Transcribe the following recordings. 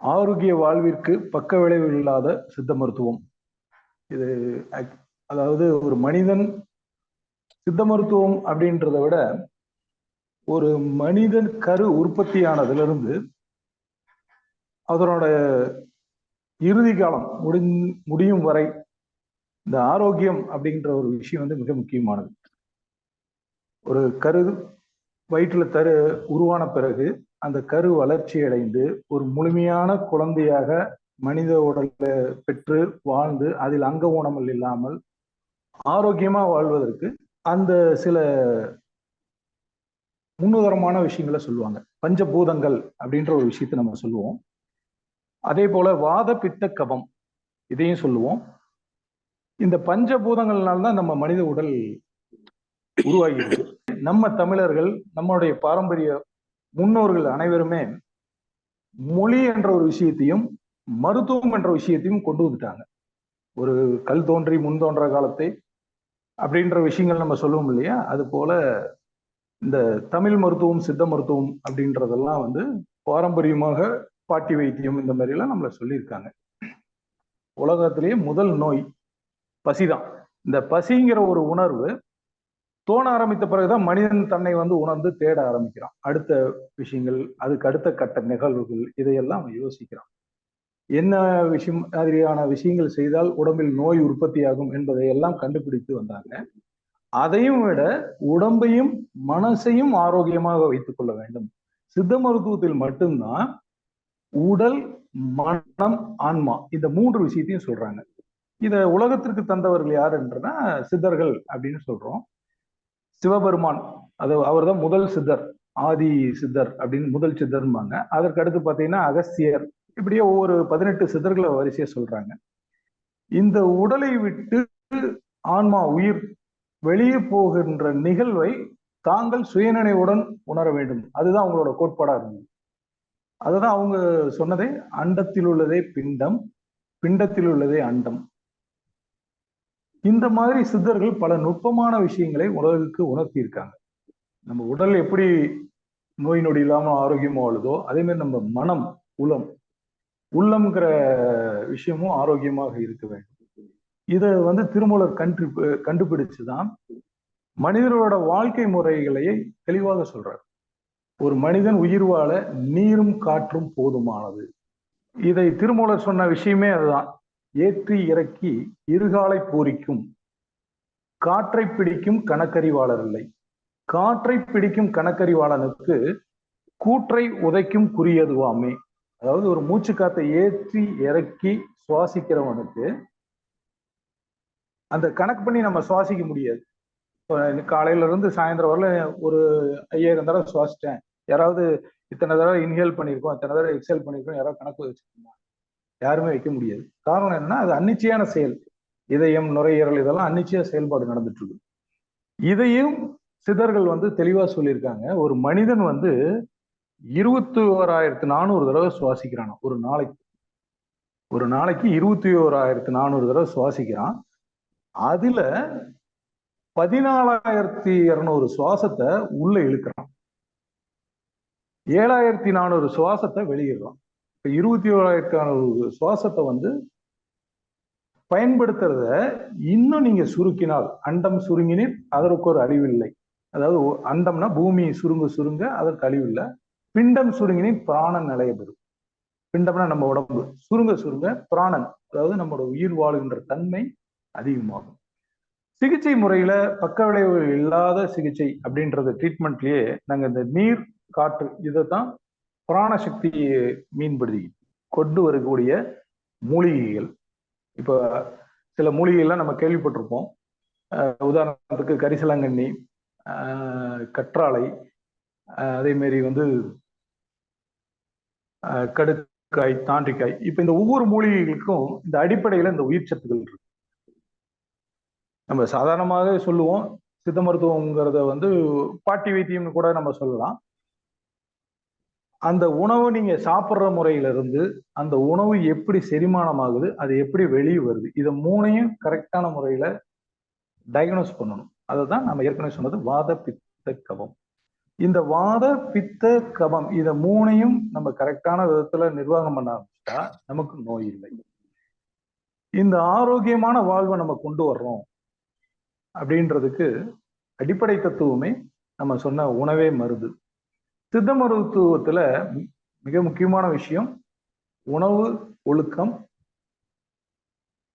ஆரோக்கிய வாழ்விற்கு பக்க விளைவு இல்லாத சித்த மருத்துவம். இது அதாவது ஒரு மனிதன் சித்த மருத்துவம் அப்படின்றத விட ஒரு மனிதன் கரு உற்பத்தியானதிலிருந்து அதனோட இறுதி காலம் முடியும் வரை இந்த ஆரோக்கியம் அப்படின்ற ஒரு விஷயம் வந்து மிக முக்கியமானது. ஒரு கரு வயிற்றுல உருவான பிறகு அந்த கரு வளர்ச்சி அடைந்து ஒரு முழுமையான குழந்தையாக மனித உடல்ல பெற்று வாழ்ந்து அதில் அங்க ஊனமல் இல்லாமல் ஆரோக்கியமா வாழ்வதற்கு அந்த சில முன்னுதாரணமான விஷயங்களை சொல்லுவாங்க. பஞ்சபூதங்கள் அப்படின்ற ஒரு விஷயத்தை நம்ம சொல்லுவோம். அதே போல வாத பித்த கபம் இதையும் சொல்லுவோம். இந்த பஞ்சபூதங்கள்னால்தான் நம்ம மனித உடல் உருவாகியிருக்கு. நம்ம தமிழர்கள் நம்மளுடைய பாரம்பரிய முன்னோர்கள் அனைவருமே மொழி என்ற ஒரு விஷயத்தையும் மருத்துவம் என்ற விஷயத்தையும் கொண்டு வந்துட்டாங்க. ஒரு கல் தோன்றி முன் தோன்ற காலத்தை அப்படின்ற விஷயங்கள் நம்ம சொல்லுவோம் இல்லையா, அது போல இந்த தமிழ் மருத்துவம் சித்த மருத்துவம் அப்படின்றதெல்லாம் வந்து பாரம்பரியமாக பாட்டி வைத்தியம் இந்த மாதிரி எல்லாம் நம்மள சொல்லியிருக்காங்க. உலகத்திலேயே முதல் நோய் பசிதான். இந்த பசிங்கிற ஒரு உணர்வு தோண ஆரம்பித்த பிறகுதான் மனிதன் தன்னை வந்து உணர்ந்து தேட ஆரம்பிக்கிறான். அடுத்த விஷயங்கள், அதுக்கு அடுத்த கட்ட நிகழ்வுகள், இதையெல்லாம் அவன் யோசிக்கிறான். என்ன விஷயம் மாதிரியான விஷயங்கள் செய்தால் உடம்பில் நோய் உற்பத்தியாகும் என்பதை எல்லாம் கண்டுபிடித்து வந்தாங்க. அதையும் விட உடம்பையும் மனசையும் ஆரோக்கியமாக வைத்துக் கொள்ள வேண்டும். சித்த மருத்துவத்தில் மட்டும்தான் உடல், மனம், ஆன்மா இந்த மூன்று விஷயத்தையும் சொல்றாங்க. இத உலகத்திற்கு தந்தவர்கள் யாருன்றனா சித்தர்கள் அப்படின்னு சொல்றோம். சிவபெருமான் அவர் தான் முதல் சித்தர், ஆதி சித்தர் அப்படின்னு முதல் சித்தர்பாங்க. அதற்கு அடுத்து பாத்தீங்கன்னா அகஸ்தியர், இப்படியே ஒவ்வொரு 18 சித்தர்களை வரிசையா சொல்றாங்க. இந்த உடலை விட்டு ஆன்மா உயிர் வெளியே போகின்ற நிகழ்வை தாங்கள் சுயநினைவுடன் உணர வேண்டும். அதுதான் அவங்களோட கோட்பாடா இருந்தது. அதுதான் அவங்க சொன்னதே, அண்டத்தில் உள்ளதே பிண்டம், பிண்டத்தில் உள்ளதே அண்டம். இந்த மாதிரி சித்தர்கள் பல நுட்பமான விஷயங்களை உலகுக்கு உணர்த்தி இருக்காங்க. நம்ம உடல் எப்படி நோய் நொடி இல்லாம ஆரோக்கியமா வாழுதோ அதே மாதிரி நம்ம மனம், உள்ளம்ங்கிற விஷயமும் ஆரோக்கியமாக இருக்க வேண்டும். இதை வந்து திருமூலர் கண்டுபிடிச்சுதான் மனிதர்களோட வாழ்க்கை முறைகளை தெளிவாக சொல்றார். ஒரு மனிதன் உயிர் வாழ நீரும் காற்றும் போதுமானது. இதை திருமூலர் சொன்ன விஷயமே அதுதான். ஏற்றி இறக்கி இருகாலை பூரிக்கும் காற்றை பிடிக்கும் கணக்கறிவாளர் இல்லை. காற்றை பிடிக்கும் கணக்கறிவாளனுக்கு கூற்றை உதைக்கும் குறியதுவாமே. அதாவது ஒரு மூச்சு காத்தை ஏற்றி இறக்கி சுவாசிக்கிறவனுக்கு அந்த கணக்கு பண்ணி நம்ம சுவாசிக்க முடியாது. காலையில இருந்து சாயந்தரம் வரல ஒரு 5000 தடவை சுவாசிட்டேன், யாராவது இத்தனை தடவை இன்ஹேல் பண்ணியிருக்கோம், இத்தனை தடவை எக்ஸேல் பண்ணியிருக்கோம், யாராவது கணக்கு வச்சுக்கோமா? யாருமே வைக்க முடியாது. காரணம் என்னன்னா அது அன்னிச்சையான செயல். இதயம், நுரையீரல் இதெல்லாம் அன்னிச்சையா செயல்பாடு நடந்துட்டு இருக்கு. இதையும் சித்தர்கள் வந்து தெளிவா சொல்லியிருக்காங்க. ஒரு மனிதன் வந்து 21,400 தடவை சுவாசிக்கிறான் ஒரு நாளைக்கு. ஒரு நாளைக்கு 21,400 தடவை சுவாசிக்கிறான். அதுல 14,200 சுவாசத்தை உள்ள இழுக்கிறான், 7,400 சுவாசத்தை வெளியிடுறான். இப்ப 27,400 சுவாசத்தை வந்து பயன்படுத்துறத இன்னும் நீங்க சுருக்கினால், அண்டம் சுருங்கினீர் அதற்கு ஒரு அழிவில்லை. அதாவது அண்டம்னா பூமி சுருங்க சுருங்க அதற்கு அழிவில்லை. பிண்டம் சுருங்கினீர் பிராணன் நிலைய பெறும். பிண்டம்னா நம்ம உடம்பு, சுருங்க சுருங்க பிராணன், அதாவது நம்மளோட உயிர் வாழுகின்ற தன்மை அதிகமாகும். சிகிச்சை முறையில பக்க விளைவுகள் இல்லாத சிகிச்சை அப்படின்றது ட்ரீட்மெண்ட்லயே நாங்க இந்த நீர், காற்று இதைத்தான் பிராண சக்தியை மீன்படுத்தி கொண்டு வரக்கூடிய மூலிகைகள். இப்ப சில மூலிகைகள்லாம் நம்ம கேள்விப்பட்டிருப்போம். உதாரணத்துக்கு கரிசலாங்கண்ணி, கற்றாழை, அதே மாதிரி வந்து கடுக்காய், தாண்டிக்காய். இப்ப இந்த ஒவ்வொரு மூலிகைகளுக்கும் இந்த அடிப்படையில இந்த உயிர் சத்துக்கள் இருக்கு. நம்ம சாதாரணமாக சொல்லுவோம் சித்த மருத்துவங்கிறத வந்து பாட்டி வைத்தியம்னு கூட நம்ம சொல்லலாம். அந்த உணவு நீங்க சாப்பிட்ற முறையில இருந்து அந்த உணவு எப்படி செரிமானம் ஆகுது, அது எப்படி வெளியே வருது, இதை மூணையும் கரெக்டான முறையில டயக்னோஸ் பண்ணணும். அதை தான் நம்ம ஏற்கனவே சொன்னது வாத பித்த கபம். இந்த வாத பித்த கபம் இத மூணையும் நம்ம கரெக்டான விதத்துல நிர்வாகம் பண்ண ஆரம்பிச்சா நமக்கு நோய் இல்லை. இந்த ஆரோக்கியமான வாழ்வை நம்ம கொண்டு வர்றோம் அப்படின்றதுக்கு அடிப்படை தத்துவமே நம்ம சொன்ன உணவே மருந்து. சித்த மருத்துவத்துல மிக முக்கியமான விஷயம் உணவு ஒழுக்கம்,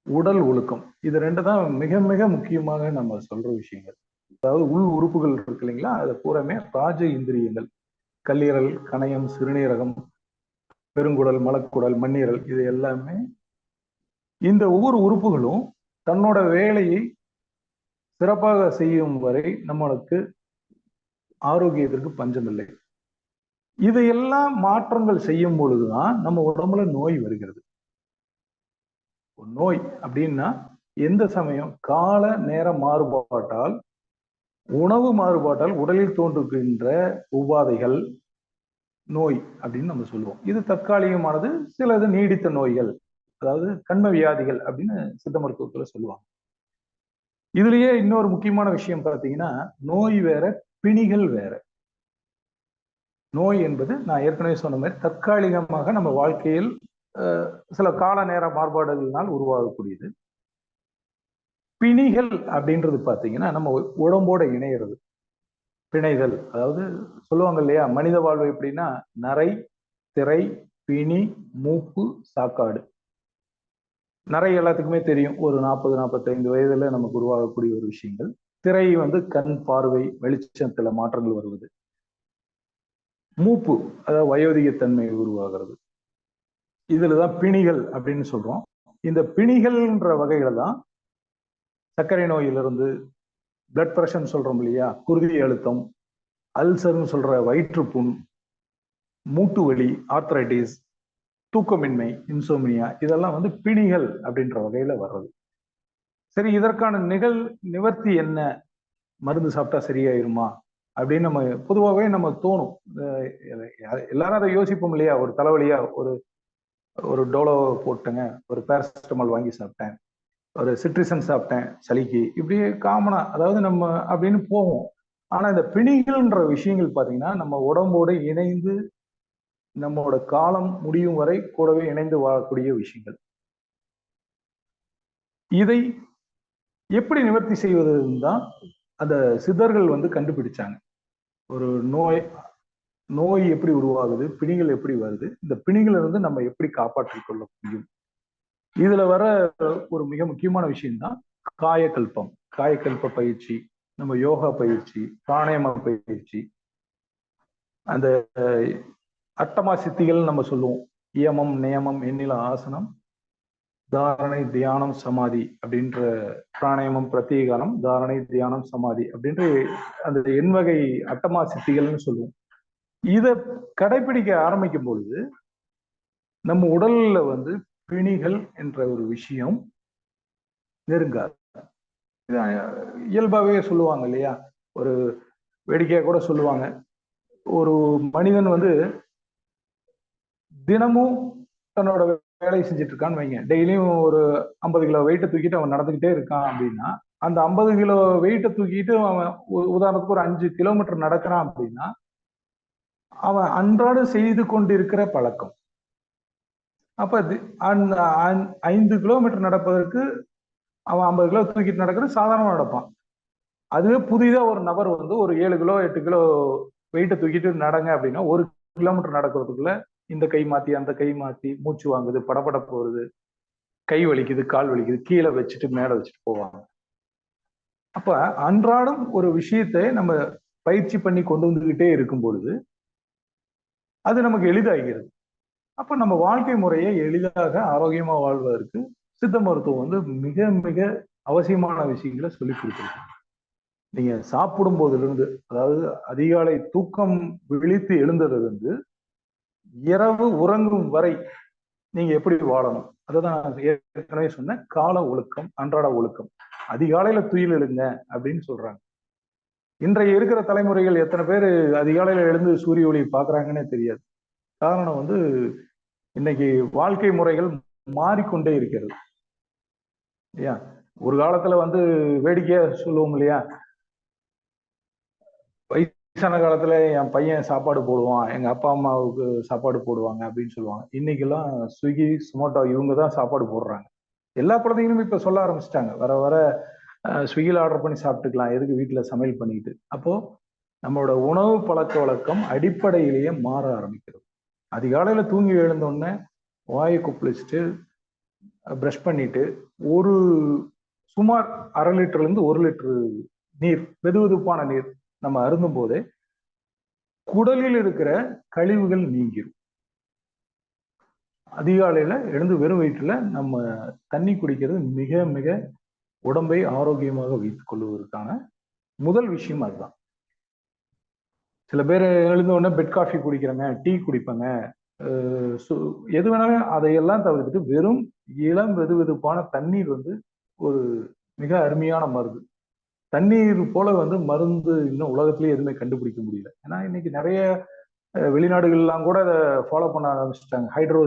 உடல் ஒழுக்கம். இது ரெண்டு தான் மிக மிக முக்கியமாக நம்ம சொல்ற விஷயங்கள். அதாவது உள் உறுப்புகள் இருக்கு இல்லைங்களா, அது பூராமே ராஜ இந்திரியங்கள், கல்லீரல், கணையம், சிறுநீரகம், பெருங்குடல், மலக்குடல், மண்ணீரல், இது எல்லாமே இந்த ஒவ்வொரு உறுப்புகளும் தன்னோட வேலையை சிறப்பாக செய்யும் வரை நம்மளுக்கு ஆரோக்கியத்திற்கு பஞ்சமில்லை. இதையெல்லாம் மாற்றங்கள் செய்யும் பொழுதுதான் நம்ம உடம்புல நோய் வருகிறது. நோய் அப்படின்னா எந்த சமயம் கால நேர மாறுபாட்டால், உணவு மாறுபாட்டால் உடலில் தோன்றுகின்ற உபாதைகள் நோய் அப்படின்னு நம்ம சொல்லுவோம். இது தற்காலிகமானது, சிலது நீடித்த நோய்கள், அதாவது கண்ம வியாதிகள் அப்படின்னு சித்த மருத்துவத்துல சொல்லுவாங்க. இதுலயே இன்னொரு முக்கியமான விஷயம் பார்த்தீங்கன்னா, நோய் வேற, பிணிகள் வேற. நோய் என்பது நான் ஏற்கனவே சொன்ன மாதிரி தற்காலிகமாக நம்ம வாழ்க்கையில் சில கால நேர மாறுபாடுகளினால் உருவாகக்கூடியது. பிணிகள் அப்படின்றது பார்த்தீங்கன்னா நம்ம உடம்போட இணையிறது, பிணைதல். அதாவது சொல்லுவாங்க இல்லையா, மனித வாழ்வு எப்படின்னா நரை, திரை, பிணி, மூப்பு, சாக்காடு. நரை எல்லாத்துக்குமே தெரியும், ஒரு 40-45 வயதுல நமக்கு உருவாகக்கூடிய ஒரு விஷயங்கள். திரை வந்து கண் பார்வை வெளிச்சத்துல மாற்றங்கள் வருவது. மூப்பு அதாவது வயோதிகத்தன்மை உருவாகிறது. இதுலதான் பிணிகள் அப்படின்னு சொல்றோம். இந்த பிணிகள்ன்ற வகையில தான் சர்க்கரை நோயிலிருந்து, பிளட் பிரஷர்னு சொல்றோம் இல்லையா, குருதி அழுத்தம், அல்சர்னு சொல்ற வயிற்றுப்புண், மூட்டு வலி, ஆர்த்ரைட்டிஸ், தூக்கமின்மை, இன்சோமினியா, இதெல்லாம் வந்து பிணிகள் அப்படின்ற வகையில வர்றது. சரி, இதற்கான நிவர்த்தி என்ன, மருந்து சாப்பிட்டா சரியாயிருமா அப்படின்னு நம்ம பொதுவாகவே நம்ம தோணும். எல்லாரும் அதை யோசிப்போம் இல்லையா, ஒரு தலைவலியா ஒரு டோலோ போட்டுங்க, ஒரு பேராசிட்டமால் வாங்கி சாப்பிட்டேன், ஒரு சிட்ரிசன் சாப்பிட்டேன் சளிக்கு, இப்படியே காமனா அதாவது நம்ம அப்படின்னு போவோம். ஆனா இந்த பிணிகள்ன்ற விஷயங்கள் பாத்தீங்கன்னா நம்ம உடம்போடு இணைந்து நம்மளோட காலம் முடியும் வரை கூடவே இணைந்து வாழக்கூடிய விஷயங்கள். இதை எப்படி நிவர்த்தி செய்வதுன்னு தான் அந்த சித்தர்கள் வந்து கண்டுபிடிச்சாங்க. ஒரு நோய் எப்படி உருவாகுது, பிணிகள் எப்படி வருது, இந்த பிணிகள் இருந்து நம்ம எப்படி காப்பாற்றிக் கொள்ள முடியும். இதுல வர ஒரு மிக முக்கியமான விஷயம் தான் காயக்கல்பம், காயக்கல்ப பயிற்சி, நம்ம யோகா பயிற்சி, பிராணாயாம பயிற்சி, அந்த அட்டமா சித்திகள் நம்ம சொல்லுவோம், இயமம், நியமம், எண்ணில ஆசனம், தாரணை, தியானம், சமாதி அப்படின்ற பிராணாயாமம், பிரத்யேகானம், தாரணை, தியானம், சமாதி அப்படின்ற அந்த எண்வகை அட்டமா சித்திகள்னு சொல்லுவோம். இதை கடைபிடிக்க ஆரம்பிக்கும் பொழுது நம்ம உடல்ல வந்து பிணிகள் என்ற ஒரு விஷயம் நெருங்காது. இயல்பாகவே சொல்லுவாங்க இல்லையா, ஒரு வேடிக்கையா கூட சொல்லுவாங்க, ஒரு மனிதன் வந்து தினமும் தன்னோட வேலையை செஞ்சுட்டு இருக்கான்னு வைங்க, டெய்லியும் ஒரு 50 கிலோ வெயிட்டை தூக்கிட்டு அவன் நடந்துகிட்டே இருக்கான் அப்படின்னா, அந்த 50 கிலோ வெயிட்டை தூக்கிட்டு அவன் உதாரணத்துக்கு ஒரு 5 கிலோமீட்டர் நடக்கிறான் அப்படின்னா, அவன் அன்றாட செய்து கொண்டிருக்கிற பழக்கம். அப்ப அந்த 5 கிலோமீட்டர் நடப்பதற்கு அவன் 50 கிலோ தூக்கிட்டு நடக்கிறது சாதாரணமா நடப்பான். அதுவே புதிதா ஒரு நபர் வந்து ஒரு 7 கிலோ 8 கிலோ வெயிட்டை தூக்கிட்டு நடங்க அப்படின்னா, 1 கிலோமீட்டர் நடக்கிறதுக்குள்ள இந்த கை மாத்தி அந்த கை மாத்தி மூச்சு வாங்குது, படபடப்பு வருது, கை வலிக்குது, கால் வலிக்குது, கீழே வச்சுட்டு மேல வச்சுட்டு போவாங்க. அப்ப அன்றாடம் ஒரு விஷயத்தை நம்ம பயிற்சி பண்ணி கொண்டு வந்துகிட்டே இருக்கும் பொழுது அது நமக்கு எளிதாகிறது. அப்ப நம்ம வாழ்க்கை முறையை எளிதாக ஆரோக்கியமா வாழ்வதற்கு சித்த மருத்துவம் வந்து மிக மிக அவசியமான விஷயங்களை சொல்லி கொடுத்துருக்கு. நீங்க சாப்பிடும் போதிலிருந்து, அதாவது அதிகாலை தூக்கம் விழித்து எழுந்ததிலிருந்து இரவு உறங்கும் வரை நீங்க எப்படி வாழணும், அதுதான் ஏற்கனவே சொன்ன கால ஒழுக்கம், அன்றாட ஒழுக்கம். அதிகாலையில துயில் எழுங்க அப்படின்னு சொல்றாங்க. இன்றைய இருக்கிற தலைமுறைகள் எத்தனை பேர் அதிகாலையில எழுந்து சூரிய ஒளி பாக்குறாங்கன்னே தெரியாது. காரணம் வந்து இன்னைக்கு வாழ்க்கை முறைகள் மாறிக்கொண்டே இருக்கிறது. ஒரு காலத்துல வந்து வேடிக்கையா சொல்லுவோம் இல்லையா, வயசான காலத்துல என் பையன் சாப்பாடு போடுவான், எங்க அப்பா அம்மாவுக்கு சாப்பாடு போடுவாங்க அப்படின்னு சொல்லுவாங்க. இன்னைக்கெல்லாம் ஸ்விக்கி, சுமோட்டோ இவங்க தான் சாப்பாடு போடுறாங்க. எல்லா குழந்தைங்களும் இப்ப சொல்ல ஆரம்பிச்சிட்டாங்க. வர வர ஸ்விக்கியில் ஆர்டர் பண்ணி சாப்பிட்டுக்கலாம், எதுக்கு வீட்டுல சமையல் பண்ணிக்கிட்டு. அப்போ நம்மளோட உணவு பழக்க வழக்கம் அடிப்படையிலேயே மாற ஆரம்பிக்கிறது. அதிகாலையில தூங்கி எழுந்தோடனே வாயை கொப்பளிச்சுட்டு பிரஷ் பண்ணிட்டு ஒரு சுமார் 1/2 லிட்டர்ல இருந்து 1 லிட்டர் நீர், வெதுவெதுப்பான நீர் நம்ம அருந்தும் போதே குடலில் இருக்கிற கழிவுகள் நீங்கிரும். அதிகாலையில எழுந்து வெறும் வயிற்றுல நம்ம தண்ணி குடிக்கிறது மிக மிக உடம்பை ஆரோக்கியமாக வைத்துக் கொள்வதற்கான முதல் விஷயம் அதுதான். சில பேர் எழுந்த உடனே பெட் காஃபி குடிக்கிறேங்க, டீ குடிப்பேங்க, எது வேணாலும் அதையெல்லாம் தவிர்த்துட்டு வெறும் இளம் வெதுவெதுப்பான தண்ணீர் வந்து ஒரு மிக அருமையான மருந்து. தண்ணீர் போல வந்து மருந்து இன்னும் உலகத்திலேயே எதுவுமே கண்டுபிடிக்க முடியல. ஏன்னா இன்னைக்கு நிறைய வெளிநாடுகள்லாம் கூட அதை ஃபாலோ பண்ண ஆரம்பிச்சிட்டாங்க. ஹைட்ரோ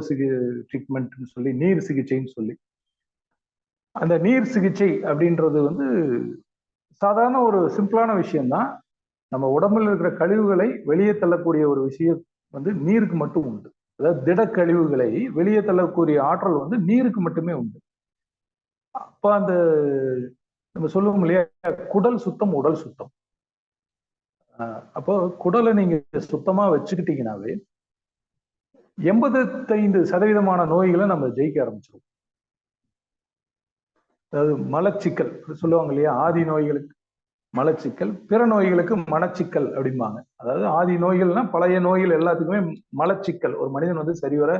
ட்ரீட்மெண்ட்னு சொல்லி, நீர் சிகிச்சைன்னு சொல்லி. அந்த நீர் சிகிச்சை அப்படின்றது வந்து சாதாரண ஒரு சிம்பிளான விஷயம்தான். நம்ம உடம்புல இருக்கிற கழிவுகளை வெளியே தள்ளக்கூடிய ஒரு விஷயம் வந்து நீருக்கு மட்டும் உண்டு. அதாவது திட கழிவுகளை வெளியே தள்ளக்கூடிய ஆற்றல் வந்து நீருக்கு மட்டுமே உண்டு. அப்ப அந்த நம்ம சொல்லுவோம் இல்லையா, குடல் சுத்தம் உடல் சுத்தம். அப்போ குடலை நீங்க சுத்தமா வச்சுக்கிட்டீங்கன்னாவே 85% நோய்களை நம்ம ஜெயிக்க ஆரம்பிச்சிடும். அதாவது மலச்சிக்கல் சொல்லுவாங்க இல்லையா, ஆதி நோய்களுக்கு மலச்சிக்கல், பிற நோய்களுக்கு மனச்சிக்கல் அப்படிம்பாங்க. அதாவது ஆதி நோய்கள்னா பழைய நோய்கள் எல்லாத்துக்குமே மலச்சிக்கல். ஒரு மனிதன் வந்து சரிவர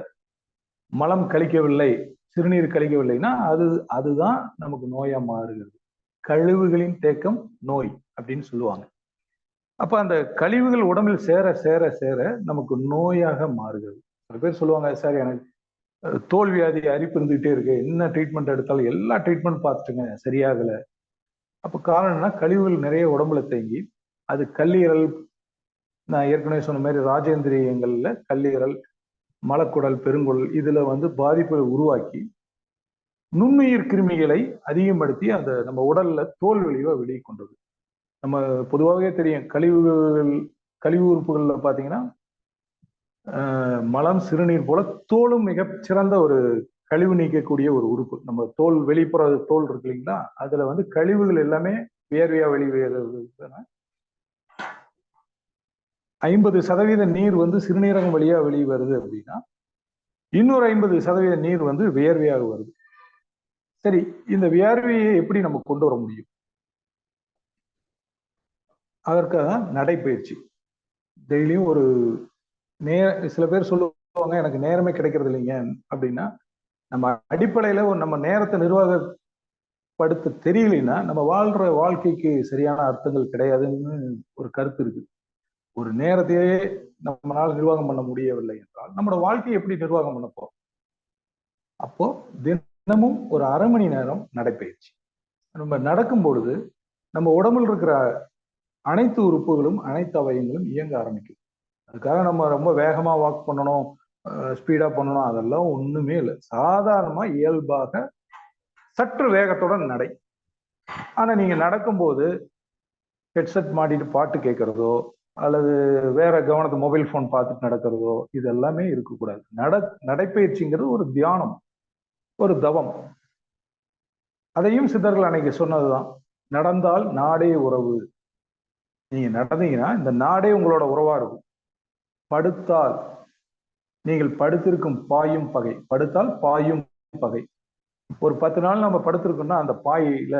மலம் கழிக்கவில்லை, சிறுநீர் கழிக்கவில்லைன்னா அதுதான் நமக்கு நோயா மாறுகிறது. கழிவுகளின் தேக்கம் நோய் அப்படின்னு சொல்லுவாங்க. அப்ப அந்த கழிவுகள் உடம்பில் சேர சேர சேர நமக்கு நோயாக மாறுகிறது. சில பேர் சொல்லுவாங்க, சார் எனக்கு தோல் வியாதி அரிப்பு இருந்துகிட்டே இருக்கு, என்ன ட்ரீட்மெண்ட் எடுத்தாலும் எல்லா ட்ரீட்மெண்ட் பார்த்துட்டுங்க சரியாகல. அப்ப காரணம்னா கழிவுகள் நிறைய உடம்புல தேங்கி அது கல்லீரல், நான் ஏற்கனவே சொன்ன மாதிரி ராஜேந்திரியங்கள்ல கல்லீரல், மலக்குடல், பெருங்குடல் இதுல வந்து பாதிப்பை உருவாக்கி நுண்ணுயிர் கிருமிகளை அதிகப்படுத்தி அந்த நம்ம உடல்ல தோல் விளைவை வெளியே கொண்டது. நம்ம பொதுவாகவே தெரியும், கழிவு உறுப்புகள்ல பாத்தீங்கன்னா மலம், சிறுநீர் போல தோலும் மிக சிறந்த ஒரு கழிவு நீக்கக்கூடிய ஒரு உறுப்பு. நம்ம தோல் வெளிப்புற தோல் இருக்கு இல்லைங்களா, அதுல வந்து கழிவுகள் எல்லாமே வேர்வையா வெளியேறது. 50% நீர் வந்து சிறுநீரகம் வழியா வெளியே வருது அப்படின்னா இன்னொரு 50% நீர் வந்து வியர்வையாக வருது. சரி, இந்த வியர்வையை எப்படி நம்ம கொண்டு வர முடியும்? அதற்காக நடைப்பயிற்சி. டெய்லியும் ஒரு சில பேர் சொல்லுவாங்க எனக்கு நேரமே கிடைக்கிறது இல்லைங்க அப்படின்னா, நம்ம அடிப்படையில நம்ம நேரத்தை நிர்வாகப்படுத்த தெரியலைன்னா நம்ம வாழ்ற வாழ்க்கைக்கு சரியான அர்த்தங்கள் கிடையாதுன்னு ஒரு கருத்து இருக்கு. ஒரு நேரத்தையே நம்மளால நிர்வாகம் பண்ண முடியவில்லை என்றால் நம்மளோட வாழ்க்கையை எப்படி நிர்வாகம் பண்ண போறோம்? அப்போ தினமும் ஒரு 1/2 மணி நேரம் நடைப்பயிற்சி. நம்ம நடக்கும் பொழுது நம்ம உடம்புல இருக்கிற அனைத்து உறுப்புகளும், அனைத்து அவயங்களும் இயங்க ஆரம்பிக்கும். அதுக்காக நம்ம ரொம்ப வேகமா வாக் பண்ணணும், ஸ்பீடா பண்ணணும், அதெல்லாம் ஒண்ணுமே இல்லை. சாதாரணமா இயல்பாக சற்று வேகத்துடன் நடை. ஆனா நீங்க நடக்கும்போது ஹெட்செட் மாட்டிட்டு பாட்டு கேட்கறதோ அல்லது வேற கவனத்தை மொபைல் போன் பார்த்துட்டு நடக்கிறதோ இது எல்லாமே இருக்கக்கூடாது. நடைப்பயிற்சிங்கிறது ஒரு தியானம், ஒரு தவம். அதையும் சித்தர்கள் அன்னைக்கு சொன்னதுதான், நடந்தால் நாடே உறவு. நீங்க நடந்தீங்கன்னா இந்த நாடே உங்களோட உறவா இருக்கும். படுத்தால் நீங்கள் படுத்திருக்கும் பாயும் பகை, படுத்தால் பாயும் பகை. ஒரு 10 நாள் நம்ம படுத்திருக்கோம்னா அந்த பாயில